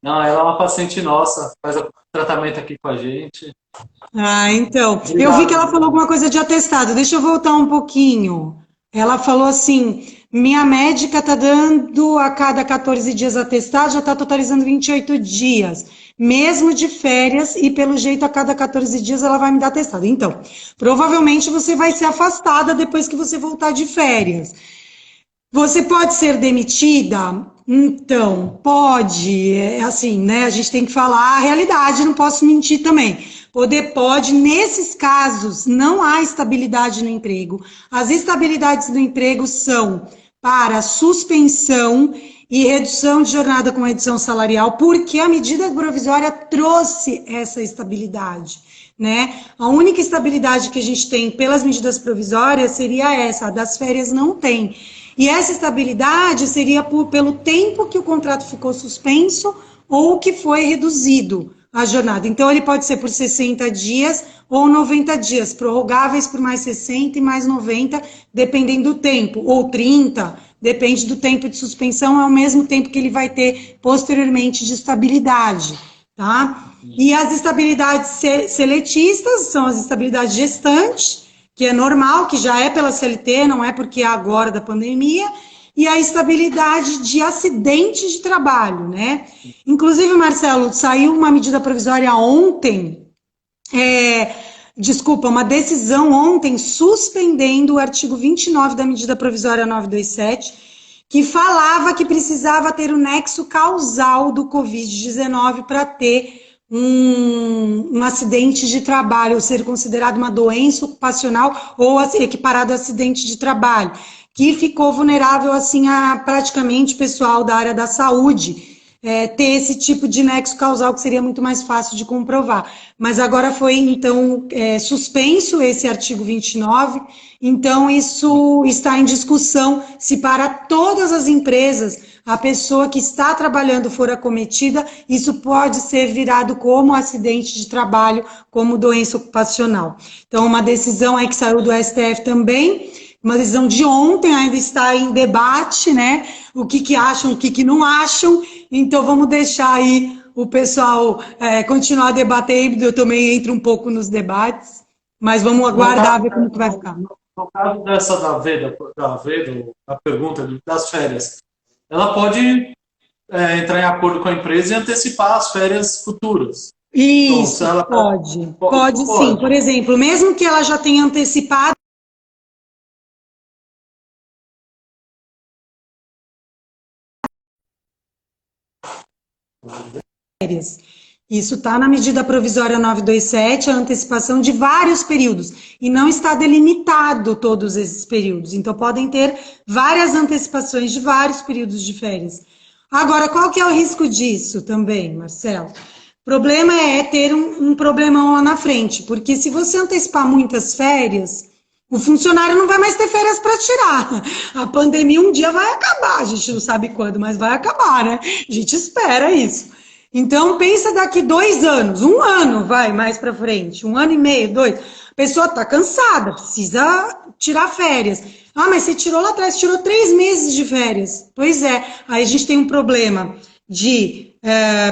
Não, ela é uma paciente nossa, faz o tratamento aqui com a gente. Ah, então. Eu vi que Obrigado, ela falou Veda. alguma coisa de atestado. Deixa eu voltar um pouquinho. Ela falou assim: minha médica está dando a cada 14 dias atestado, já está totalizando 28 dias, mesmo de férias, e pelo jeito a cada 14 dias ela vai me dar atestado. Então, provavelmente você vai ser afastada depois que você voltar de férias. Você pode ser demitida? Então, pode, é assim, né? A gente tem que falar a realidade, não posso mentir também. Poder pode, nesses casos, não há estabilidade no emprego. As estabilidades do emprego são para suspensão e redução de jornada com redução salarial, porque a medida provisória trouxe essa estabilidade, né? A única estabilidade que a gente tem pelas medidas provisórias seria essa, a das férias não tem. E essa estabilidade seria pelo tempo que o contrato ficou suspenso ou que foi reduzido a jornada. Então, ele pode ser por 60 dias ou 90 dias, prorrogáveis por mais 60 e mais 90, dependendo do tempo, ou 30, depende do tempo de suspensão, é o mesmo tempo que ele vai ter posteriormente de estabilidade, tá? E as estabilidades seletistas são as estabilidades gestantes, que é normal, que já é pela CLT, não é porque é agora da pandemia, e a estabilidade de acidente de trabalho, né? Inclusive, Marcelo, saiu uma medida provisória ontem, uma decisão ontem suspendendo o artigo 29 da medida provisória 927, que falava que precisava ter o nexo causal do Covid-19 para ter um acidente de trabalho, ou ser considerado uma doença ocupacional ou equiparado a acidente de trabalho, que ficou vulnerável assim a praticamente o pessoal da área da saúde ter esse tipo de nexo causal que seria muito mais fácil de comprovar. Mas agora foi, então, suspenso esse artigo 29, então isso está em discussão se para todas as empresas a pessoa que está trabalhando for acometida, isso pode ser virado como acidente de trabalho, como doença ocupacional. Então, uma decisão aí que saiu do STF também, uma decisão de ontem, ainda está em debate, né? O que acham, o que não acham. Então, vamos deixar aí o pessoal continuar debatendo. Eu também entro um pouco nos debates, mas vamos No aguardar caso, ver como que vai ficar. no caso dessa da Veda, a pergunta das férias, ela pode entrar em acordo com a empresa e antecipar as férias futuras. Então, se Isso, ela pode. isso Pode sim. Por pode. exemplo, mesmo que ela já tenha antecipado férias. Isso está na medida provisória 927, a antecipação de vários períodos, e não está delimitado todos esses períodos. Então, podem ter várias antecipações de vários períodos de férias. Agora, qual que é o risco disso também, Marcelo? O problema é ter um problemão lá na frente, porque se você antecipar muitas férias, o funcionário não vai mais ter férias para tirar. A pandemia um dia vai acabar, a gente não sabe quando, mas vai acabar, né? A gente espera isso. Então, pensa daqui 2 anos, 1 ano, vai mais para frente, 1 ano e meio, 2. pessoa está cansada, precisa tirar férias. Ah, mas você tirou lá atrás, tirou 3 meses de férias. Pois é, aí a gente tem um problema de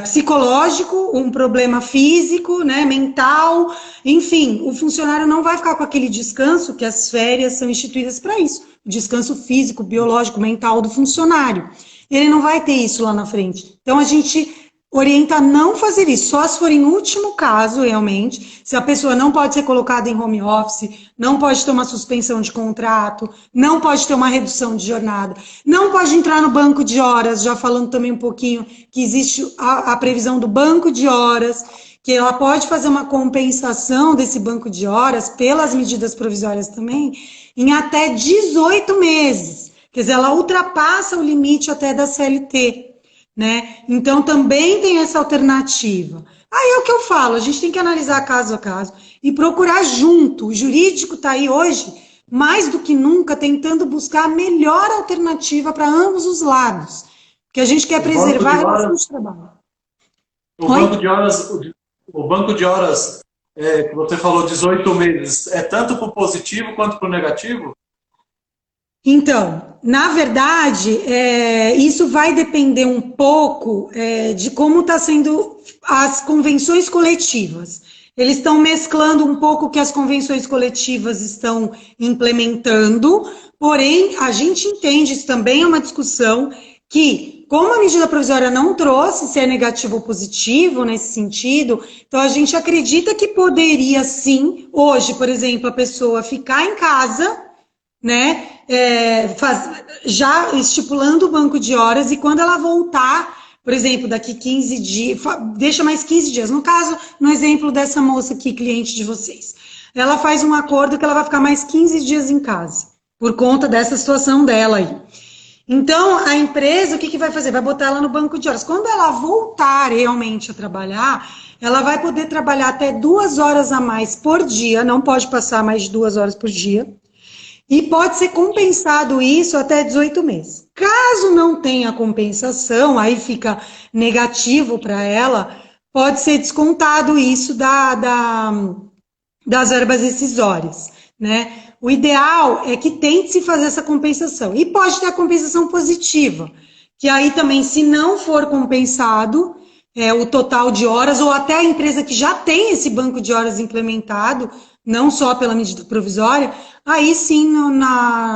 psicológico, um problema físico, né, mental, enfim, o funcionário não vai ficar com aquele descanso, que as férias são instituídas para isso, o descanso físico, biológico, mental do funcionário. Ele não vai ter isso lá na frente. Então a gente orienta a não fazer isso, só se for em último caso, realmente, se a pessoa não pode ser colocada em home office, não pode ter uma suspensão de contrato, não pode ter uma redução de jornada, não pode entrar no banco de horas, já falando também um pouquinho que existe a previsão do banco de horas, que ela pode fazer uma compensação desse banco de horas, pelas medidas provisórias também, em até 18 meses. Quer dizer, ela ultrapassa o limite até da CLT. Né? Então também tem essa alternativa. Aí é o que eu falo, a gente tem que analisar caso a caso e procurar junto. O jurídico está aí hoje, mais do que nunca, tentando buscar a melhor alternativa para ambos os lados, porque a gente quer preservar a relação de trabalho. O banco de horas que você falou 18 meses, é tanto para o positivo quanto para o negativo? Então, na verdade, isso vai depender um pouco de como está sendo as convenções coletivas. Eles estão mesclando um pouco o que as convenções coletivas estão implementando, porém, a gente entende, isso também é uma discussão, que como a medida provisória não trouxe se é negativo ou positivo nesse sentido, então a gente acredita que poderia sim, hoje, por exemplo, a pessoa ficar em casa, né, já estipulando o banco de horas, e quando ela voltar, por exemplo, daqui 15 dias, deixa mais 15 dias, no caso, no exemplo dessa moça aqui, cliente de vocês, ela faz um acordo que ela vai ficar mais 15 dias em casa, por conta dessa situação dela aí. Então, a empresa, o que vai fazer? Vai botar ela no banco de horas. Quando ela voltar realmente a trabalhar, ela vai poder trabalhar até 2 horas a mais por dia, não pode passar mais de 2 horas por dia, e pode ser compensado isso até 18 meses. Caso não tenha compensação, aí fica negativo para ela, pode ser descontado isso das verbas rescisórias, né? O ideal é que tente se fazer essa compensação. E pode ter a compensação positiva, que aí também, se não for compensado o total de horas, ou até a empresa que já tem esse banco de horas implementado, não só pela medida provisória, aí sim,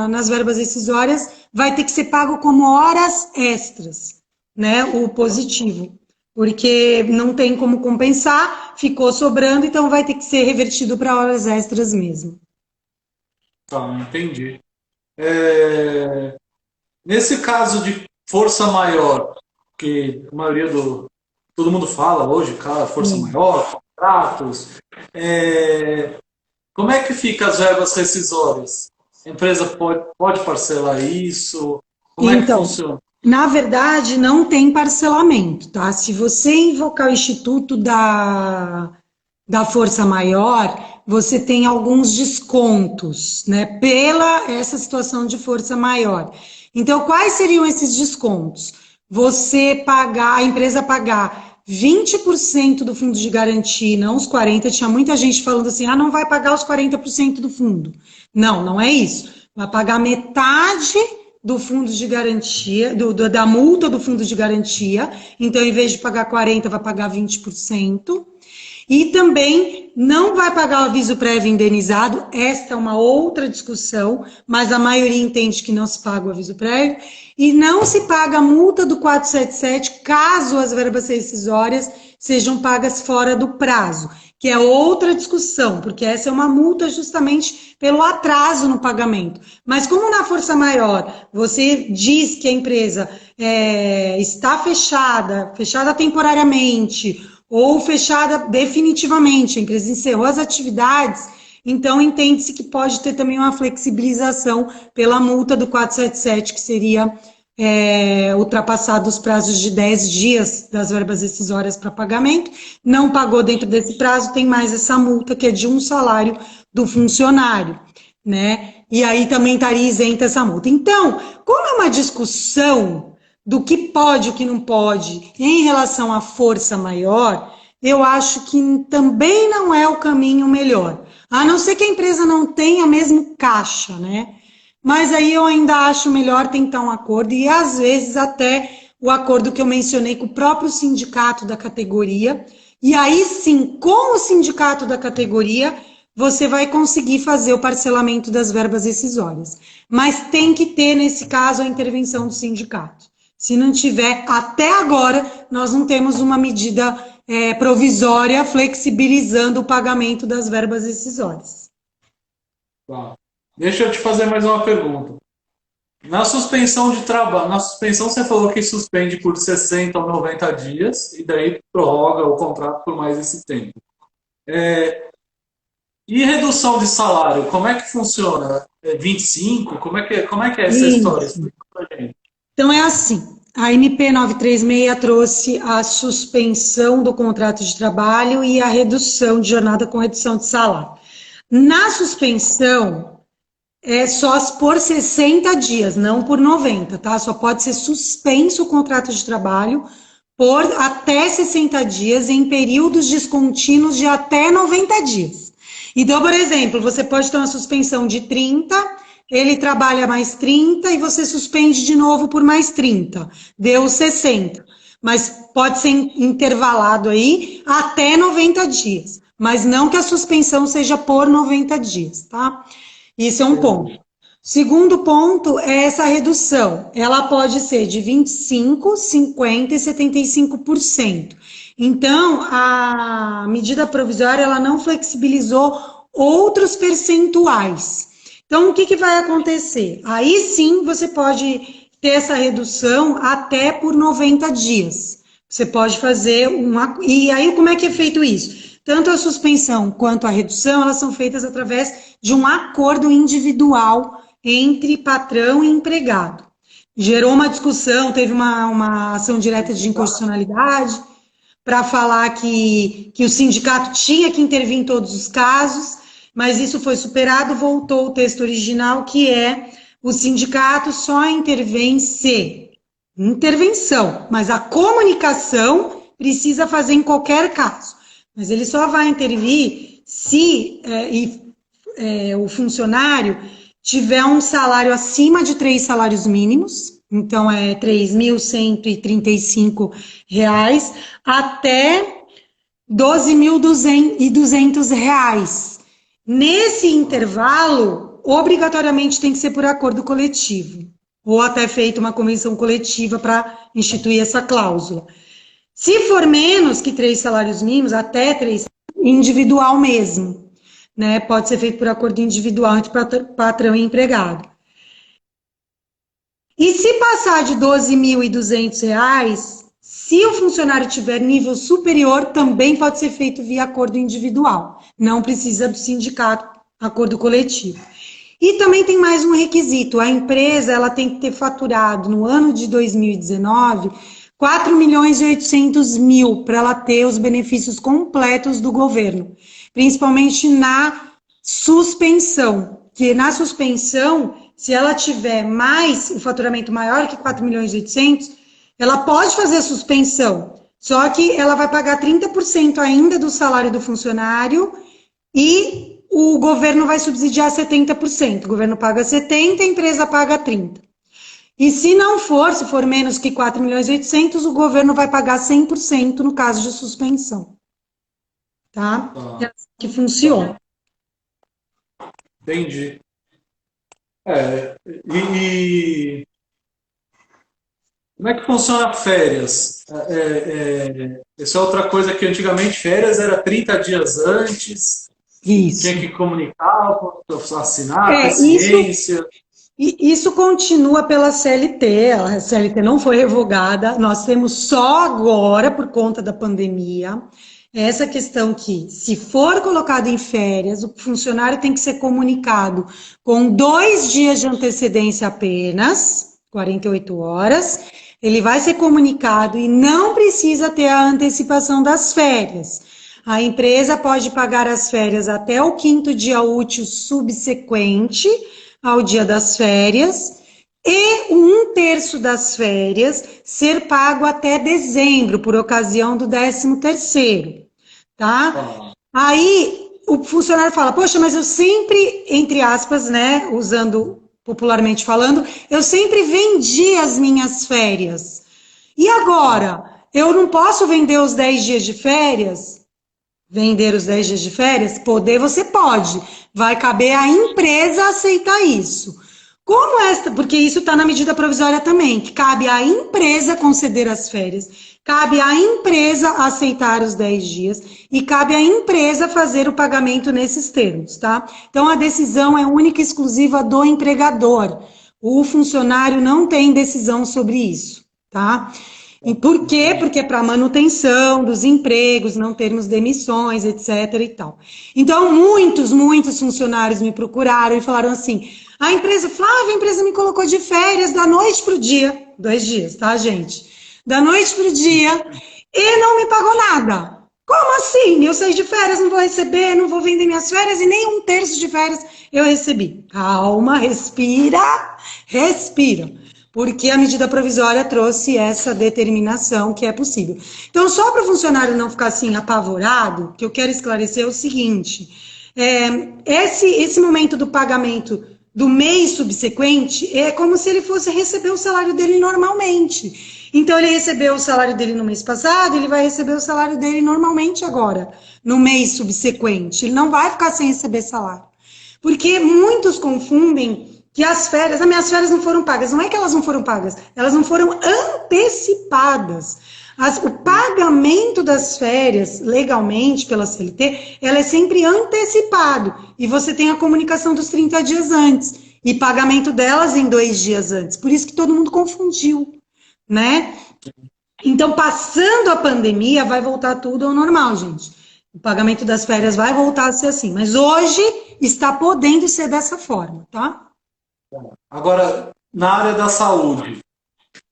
nas verbas rescisórias, vai ter que ser pago como horas extras, né? O positivo. Porque não tem como compensar, ficou sobrando, então vai ter que ser revertido para horas extras mesmo. Tá, entendi. Nesse caso de força maior, que a maioria todo mundo fala hoje, cara, força maior, contratos, como é que fica as verbas rescisórias? A empresa pode parcelar isso? Como é que funciona? Na verdade, não tem parcelamento, tá? Se você invocar o Instituto da Força Maior, você tem alguns descontos, né? Pela essa situação de força maior. Então, quais seriam esses descontos? Você pagar, a empresa pagar 20% do fundo de garantia, não os 40%. Tinha muita gente falando assim, não vai pagar os 40% do fundo. Não, não é isso. Vai pagar metade do fundo de garantia, da multa do fundo de garantia. Então, em vez de pagar 40%, vai pagar 20%. E também não vai pagar o aviso prévio indenizado. Esta é uma outra discussão, mas a maioria entende que não se paga o aviso prévio. E não se paga a multa do 477 caso as verbas rescisórias sejam pagas fora do prazo, que é outra discussão, porque essa é uma multa justamente pelo atraso no pagamento. Mas como na força maior você diz que a empresa está fechada temporariamente, ou fechada definitivamente, a empresa encerrou as atividades, então entende-se que pode ter também uma flexibilização pela multa do 477, que seria ultrapassado os prazos de 10 dias das verbas rescisórias para pagamento, não pagou dentro desse prazo, tem mais essa multa que é de 1 salário do funcionário, né? E aí também estaria isenta essa multa. Então, como é uma discussão do que pode e o que não pode em relação à força maior, eu acho que também não é o caminho melhor. A não ser que a empresa não tenha mesmo caixa, né? Mas aí eu ainda acho melhor tentar um acordo e às vezes até o acordo que eu mencionei com o próprio sindicato da categoria. E aí sim, com o sindicato da categoria, você vai conseguir fazer o parcelamento das verbas rescisórias. Mas tem que ter, nesse caso, a intervenção do sindicato. Se não tiver, até agora, nós não temos uma medida provisória flexibilizando o pagamento das verbas rescisórias. Tá. Deixa eu te fazer mais uma pergunta. Na suspensão de trabalho, na suspensão você falou que suspende por 60 ou 90 dias e daí prorroga o contrato por mais esse tempo. E redução de salário, como é que funciona? 25? Como é que é essa história? Isso. Explica pra gente. Então é assim, a MP 936 trouxe a suspensão do contrato de trabalho e a redução de jornada com redução de salário. Na suspensão, é só por 60 dias, não por 90, tá? Só pode ser suspenso o contrato de trabalho por até 60 dias em períodos descontínuos de até 90 dias. Então, por exemplo, você pode ter uma suspensão de 30, ele trabalha mais 30 e você suspende de novo por mais 30, deu 60. Mas pode ser intervalado aí até 90 dias, mas não que a suspensão seja por 90 dias, tá? Isso é um ponto. Segundo ponto é essa redução. Ela pode ser de 25%, 50% e 75%. Então, a medida provisória ela não flexibilizou outros percentuais. Então, o que vai acontecer? Aí sim você pode ter essa redução até por 90 dias. Você pode fazer uma. E aí, como é que é feito isso? Tanto a suspensão quanto a redução, elas são feitas através de um acordo individual entre patrão e empregado. Gerou uma discussão, teve uma ação direta de inconstitucionalidade para falar que o sindicato tinha que intervir em todos os casos, mas isso foi superado, voltou o texto original, que é o sindicato só intervém se intervenção, mas a comunicação precisa fazer em qualquer caso. Mas ele só vai intervir se o funcionário tiver um salário acima de 3 salários mínimos, então é R$ 3.135, até R$ 12.200. Nesse intervalo, obrigatoriamente tem que ser por acordo coletivo, ou até feita uma convenção coletiva para instituir essa cláusula. Se for menos que 3 salários mínimos, até 3, individual mesmo, né? Pode ser feito por acordo individual entre patrão e empregado. E se passar de R$ 12.200, se o funcionário tiver nível superior, também pode ser feito via acordo individual. Não precisa do sindicato, acordo coletivo. E também tem mais um requisito. A empresa ela tem que ter faturado no ano de 2019 4.800.000 para ela ter os benefícios completos do governo, principalmente na suspensão, que na suspensão, se ela tiver mais, o faturamento maior que 4.800.000, ela pode fazer a suspensão, só que ela vai pagar 30% ainda do salário do funcionário e o governo vai subsidiar 70%. O governo paga 70%, a empresa paga 30%. E se não for, se for menos que 4.800.000, o governo vai pagar 100% no caso de suspensão. Tá? É assim que funciona. Entendi. E como é que funciona férias? Essa é outra coisa que antigamente férias era 30 dias antes, Isso. tinha que comunicar, assinar, ciência. Isso continua pela CLT, a CLT não foi revogada, nós temos só agora, por conta da pandemia, essa questão que, se for colocado em férias, o funcionário tem que ser comunicado com 2 dias de antecedência apenas, 48 horas, ele vai ser comunicado e não precisa ter a antecipação das férias. A empresa pode pagar as férias até o 5º dia útil subsequente ao dia das férias, e 1/3 das férias ser pago até dezembro, por ocasião do 13º, tá? Aí, o funcionário fala, poxa, mas eu sempre, entre aspas, né, usando popularmente falando, eu sempre vendi as minhas férias. E agora? Eu não posso vender os 10 dias de férias? Vender os 10 dias de férias? Poder você pode. Vai caber à empresa aceitar isso. Como esta, porque isso está na medida provisória também, que cabe à empresa conceder as férias, cabe à empresa aceitar os 10 dias e cabe à empresa fazer o pagamento nesses termos, tá? Então a decisão é única e exclusiva do empregador. O funcionário não tem decisão sobre isso, tá? E por quê? Porque é para manutenção dos empregos, não termos demissões, etc. e tal. Então, muitos funcionários me procuraram e falaram assim: a empresa, Flávia, a empresa me colocou de férias da noite para o dia, 2 dias, tá, gente? Da noite para o dia, e não me pagou nada. Como assim? Eu saí de férias, não vou receber, não vou vender minhas férias e nem 1/3 de férias eu recebi. Calma, respira, respira. Porque a medida provisória trouxe essa determinação que é possível. Então, só para o funcionário não ficar assim apavorado, o que eu quero esclarecer é o seguinte: esse momento do pagamento do mês subsequente é como se ele fosse receber o salário dele normalmente. Então, ele recebeu o salário dele no mês passado, ele vai receber o salário dele normalmente agora, no mês subsequente. Ele não vai ficar sem receber salário. Porque muitos confundem que as minhas férias não foram pagas. Não é que elas não foram pagas, elas não foram antecipadas. O pagamento das férias, legalmente, pela CLT, ela é sempre antecipado. E você tem a comunicação dos 30 dias antes. E pagamento delas em 2 dias antes. Por isso que todo mundo confundiu, né? Então, passando a pandemia, vai voltar tudo ao normal, gente. O pagamento das férias vai voltar a ser assim. Mas hoje está podendo ser dessa forma, tá? Agora, na área da saúde,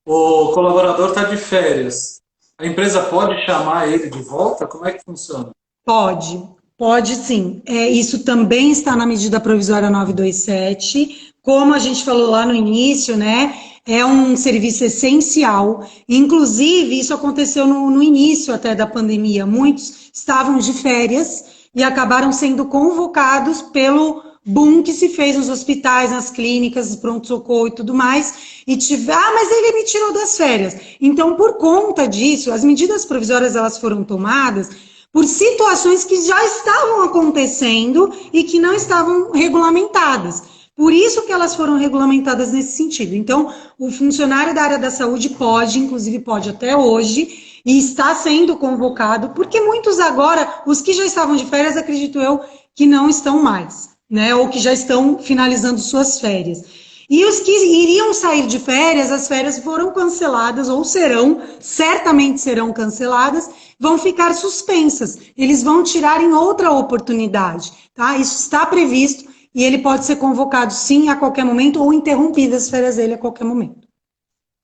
o colaborador está de férias. A empresa pode chamar ele de volta? Como é que funciona? Pode sim. Isso também está na medida provisória 927. Como a gente falou lá no início, né? É um serviço essencial. Inclusive, isso aconteceu no início até da pandemia. Muitos estavam de férias e acabaram sendo convocados pelo boom que se fez nos hospitais, nas clínicas, pronto-socorro e tudo mais, mas ele me tirou das férias. Então, por conta disso, as medidas provisórias elas foram tomadas por situações que já estavam acontecendo e que não estavam regulamentadas. Por isso que elas foram regulamentadas nesse sentido. Então, o funcionário da área da saúde pode, inclusive pode até hoje, e está sendo convocado, porque muitos agora, os que já estavam de férias, acredito eu, que não estão mais, né? Ou que já estão finalizando suas férias. E os que iriam sair de férias, as férias foram canceladas, ou certamente serão canceladas, vão ficar suspensas. Eles vão tirar em outra oportunidade, tá? Isso está previsto e ele pode ser convocado, sim, a qualquer momento, ou interrompido as férias dele a qualquer momento.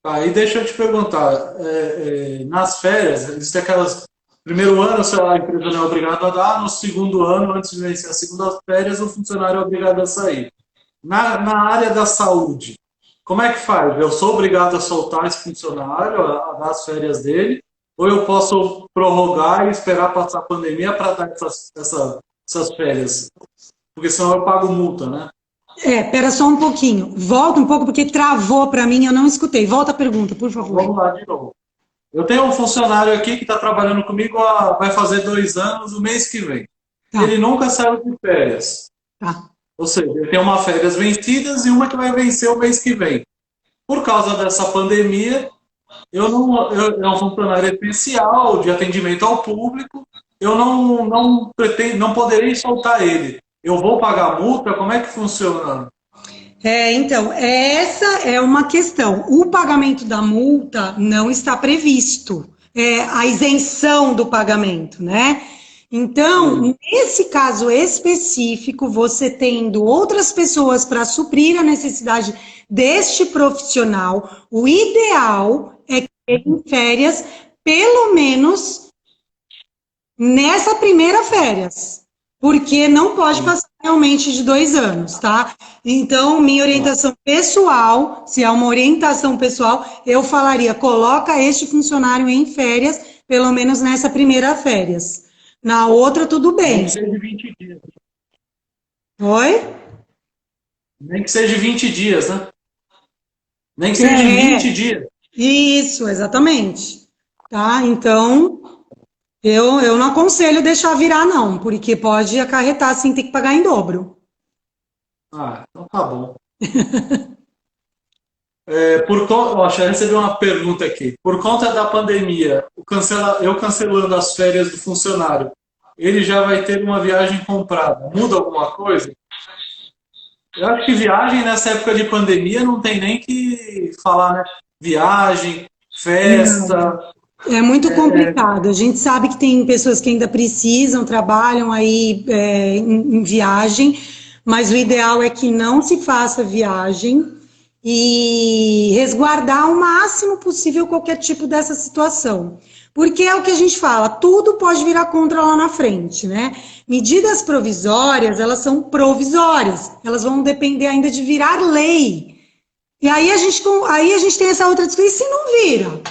Aí deixa eu te perguntar, nas férias, existem aquelas... Primeiro ano, sei lá, a empresa não é obrigada a dar, no segundo ano, antes de vencer as segundas férias, o funcionário é obrigado a sair. Na área da saúde, como é que faz? Eu sou obrigado a soltar esse funcionário, a dar as férias dele, ou eu posso prorrogar e esperar passar a pandemia para dar essas férias? Porque senão eu pago multa, né? Pera só um pouquinho. Volta um pouco, porque travou para mim, eu não escutei. Volta a pergunta, por favor. Vamos lá de novo. Eu tenho um funcionário aqui que está trabalhando comigo vai fazer 2 anos o mês que vem. Tá. Ele nunca saiu de férias. Tá. Ou seja, ele tem uma férias vencidas e uma que vai vencer o mês que vem. Por causa dessa pandemia, é um funcionário essencial de atendimento ao público, eu não poderei soltar ele. Eu vou pagar multa? Como é que funciona? Então, essa é uma questão. O pagamento da multa não está previsto. A isenção do pagamento, né? Então, nesse caso específico, você tendo outras pessoas para suprir a necessidade deste profissional, o ideal é que em férias, pelo menos nessa primeira férias, porque não pode passar realmente de 2 anos, tá? Então, minha orientação pessoal, se é uma orientação pessoal, eu falaria, coloca este funcionário em férias, pelo menos nessa primeira férias. Na outra, tudo Nem bem. que seja 20 dias. Oi? Nem que seja 20 dias, né? Nem que seja em É, 20 dias. isso, exatamente. Tá? Então, eu não aconselho deixar virar, não, porque pode acarretar, assim, ter que pagar em dobro. Ah, então tá bom. Ó, já recebi uma pergunta aqui. Por conta da pandemia, eu cancelando as férias do funcionário, ele já vai ter uma viagem comprada. Muda alguma coisa? Eu acho que viagem nessa época de pandemia não tem nem que falar, né? Viagem, festa. É muito complicado. A gente sabe que tem pessoas que ainda precisam, trabalham aí em viagem, mas o ideal é que não se faça viagem e resguardar o máximo possível qualquer tipo dessa situação. Porque é o que a gente fala, tudo pode virar contra lá na frente, né? Medidas provisórias, elas são provisórias, elas vão depender ainda de virar lei. E aí a gente tem essa outra discussão, e se não vira?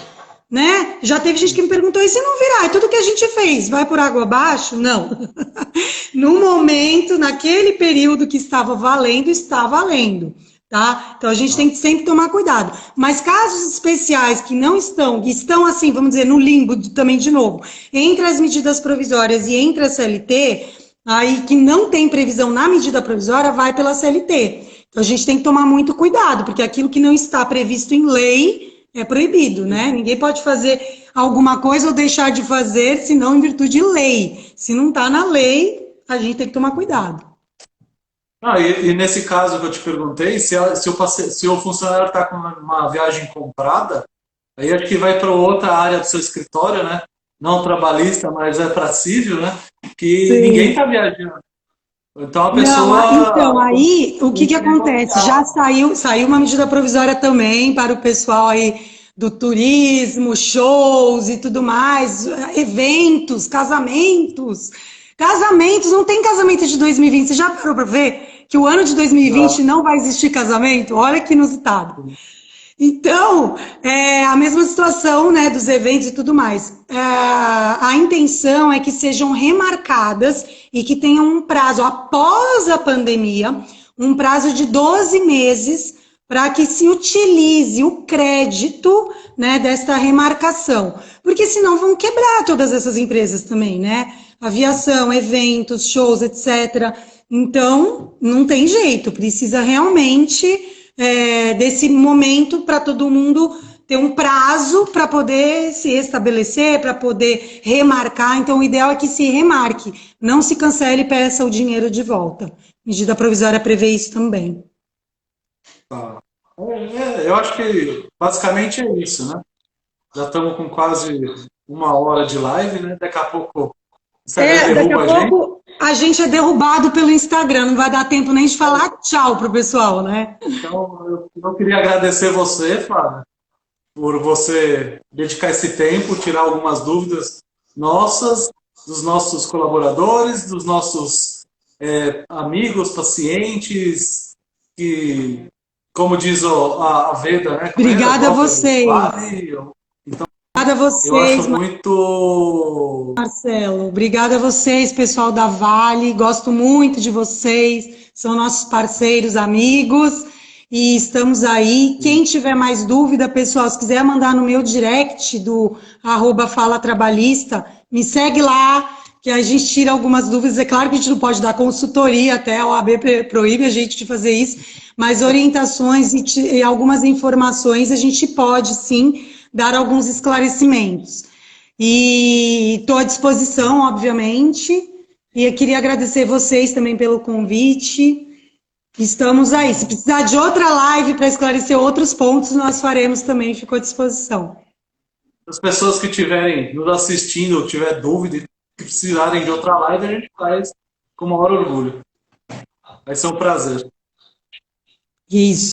Né? Já teve gente que me perguntou, e se não virar? E tudo que a gente fez vai por água abaixo? Não. No momento, naquele período que estava valendo, está valendo. Tá? Então a gente tem que sempre tomar cuidado. Mas casos especiais que não estão, que estão assim, vamos dizer, no limbo também de novo, entre as medidas provisórias e entre a CLT, aí que não tem previsão na medida provisória, vai pela CLT. Então a gente tem que tomar muito cuidado, porque aquilo que não está previsto em lei é proibido, né? Ninguém pode fazer alguma coisa ou deixar de fazer, senão em virtude de lei. Se não está na lei, a gente tem que tomar cuidado. Ah, e nesse caso que eu te perguntei, se o funcionário está com uma viagem comprada, aí acho que vai para outra área do seu escritório, né? Não trabalhista, mas é para civil, né? Que ninguém Sim. está viajando. Então a Não, então, pessoa aí o que tem que que acontece? negociar. Já saiu uma medida provisória também para o pessoal aí do turismo, shows e tudo mais, eventos, casamentos. Casamentos, não tem casamento de 2020. Você já parou para ver que o ano de Já. 2020 não vai existir casamento? Olha que inusitado. Então, é a mesma situação, né, dos eventos e tudo mais. A intenção é que sejam remarcadas e que tenham um prazo após a pandemia, um prazo de 12 meses para que se utilize o crédito, né, desta remarcação. Porque senão vão quebrar todas essas empresas também, né? Aviação, eventos, shows, etc. Então, não tem jeito, precisa realmente desse momento para todo mundo ter um prazo para poder se restabelecer, para poder remarcar. Então, o ideal é que se remarque, não se cancele e peça o dinheiro de volta. Medida provisória prevê isso também. Tá. Eu acho que basicamente é isso, né? Já estamos com quase uma hora de live, né? Daqui a pouco o Instagram Daqui a derruba a gente. pouco a gente é derrubado pelo Instagram, não vai dar tempo nem de falar tchau pro pessoal, né? Então, eu queria agradecer você, Flávio, por você dedicar esse tempo, tirar algumas dúvidas nossas, dos nossos colaboradores, dos nossos amigos, pacientes, que, como diz a Veda, né? Como é? Obrigada a Golpe vocês. vale. Obrigada a Eu acho vocês, muito. Marcelo. Obrigada a vocês, pessoal da Vale. Gosto muito de vocês. São nossos parceiros, amigos. E estamos aí. Quem tiver mais dúvida, pessoal, se quiser mandar no meu direct do @Fala Trabalhista, me segue lá, que a gente tira algumas dúvidas. É claro que a gente não pode dar consultoria, até a OAB proíbe a gente de fazer isso, mas orientações e algumas informações a gente pode sim dar alguns esclarecimentos. E estou à disposição, obviamente. E eu queria agradecer vocês também pelo convite. Estamos aí. Se precisar de outra live para esclarecer outros pontos, nós faremos também. Fico à disposição. As pessoas que estiverem nos assistindo, tiver dúvida, que precisarem de outra live, a gente faz com o maior orgulho. Vai ser um prazer. Isso.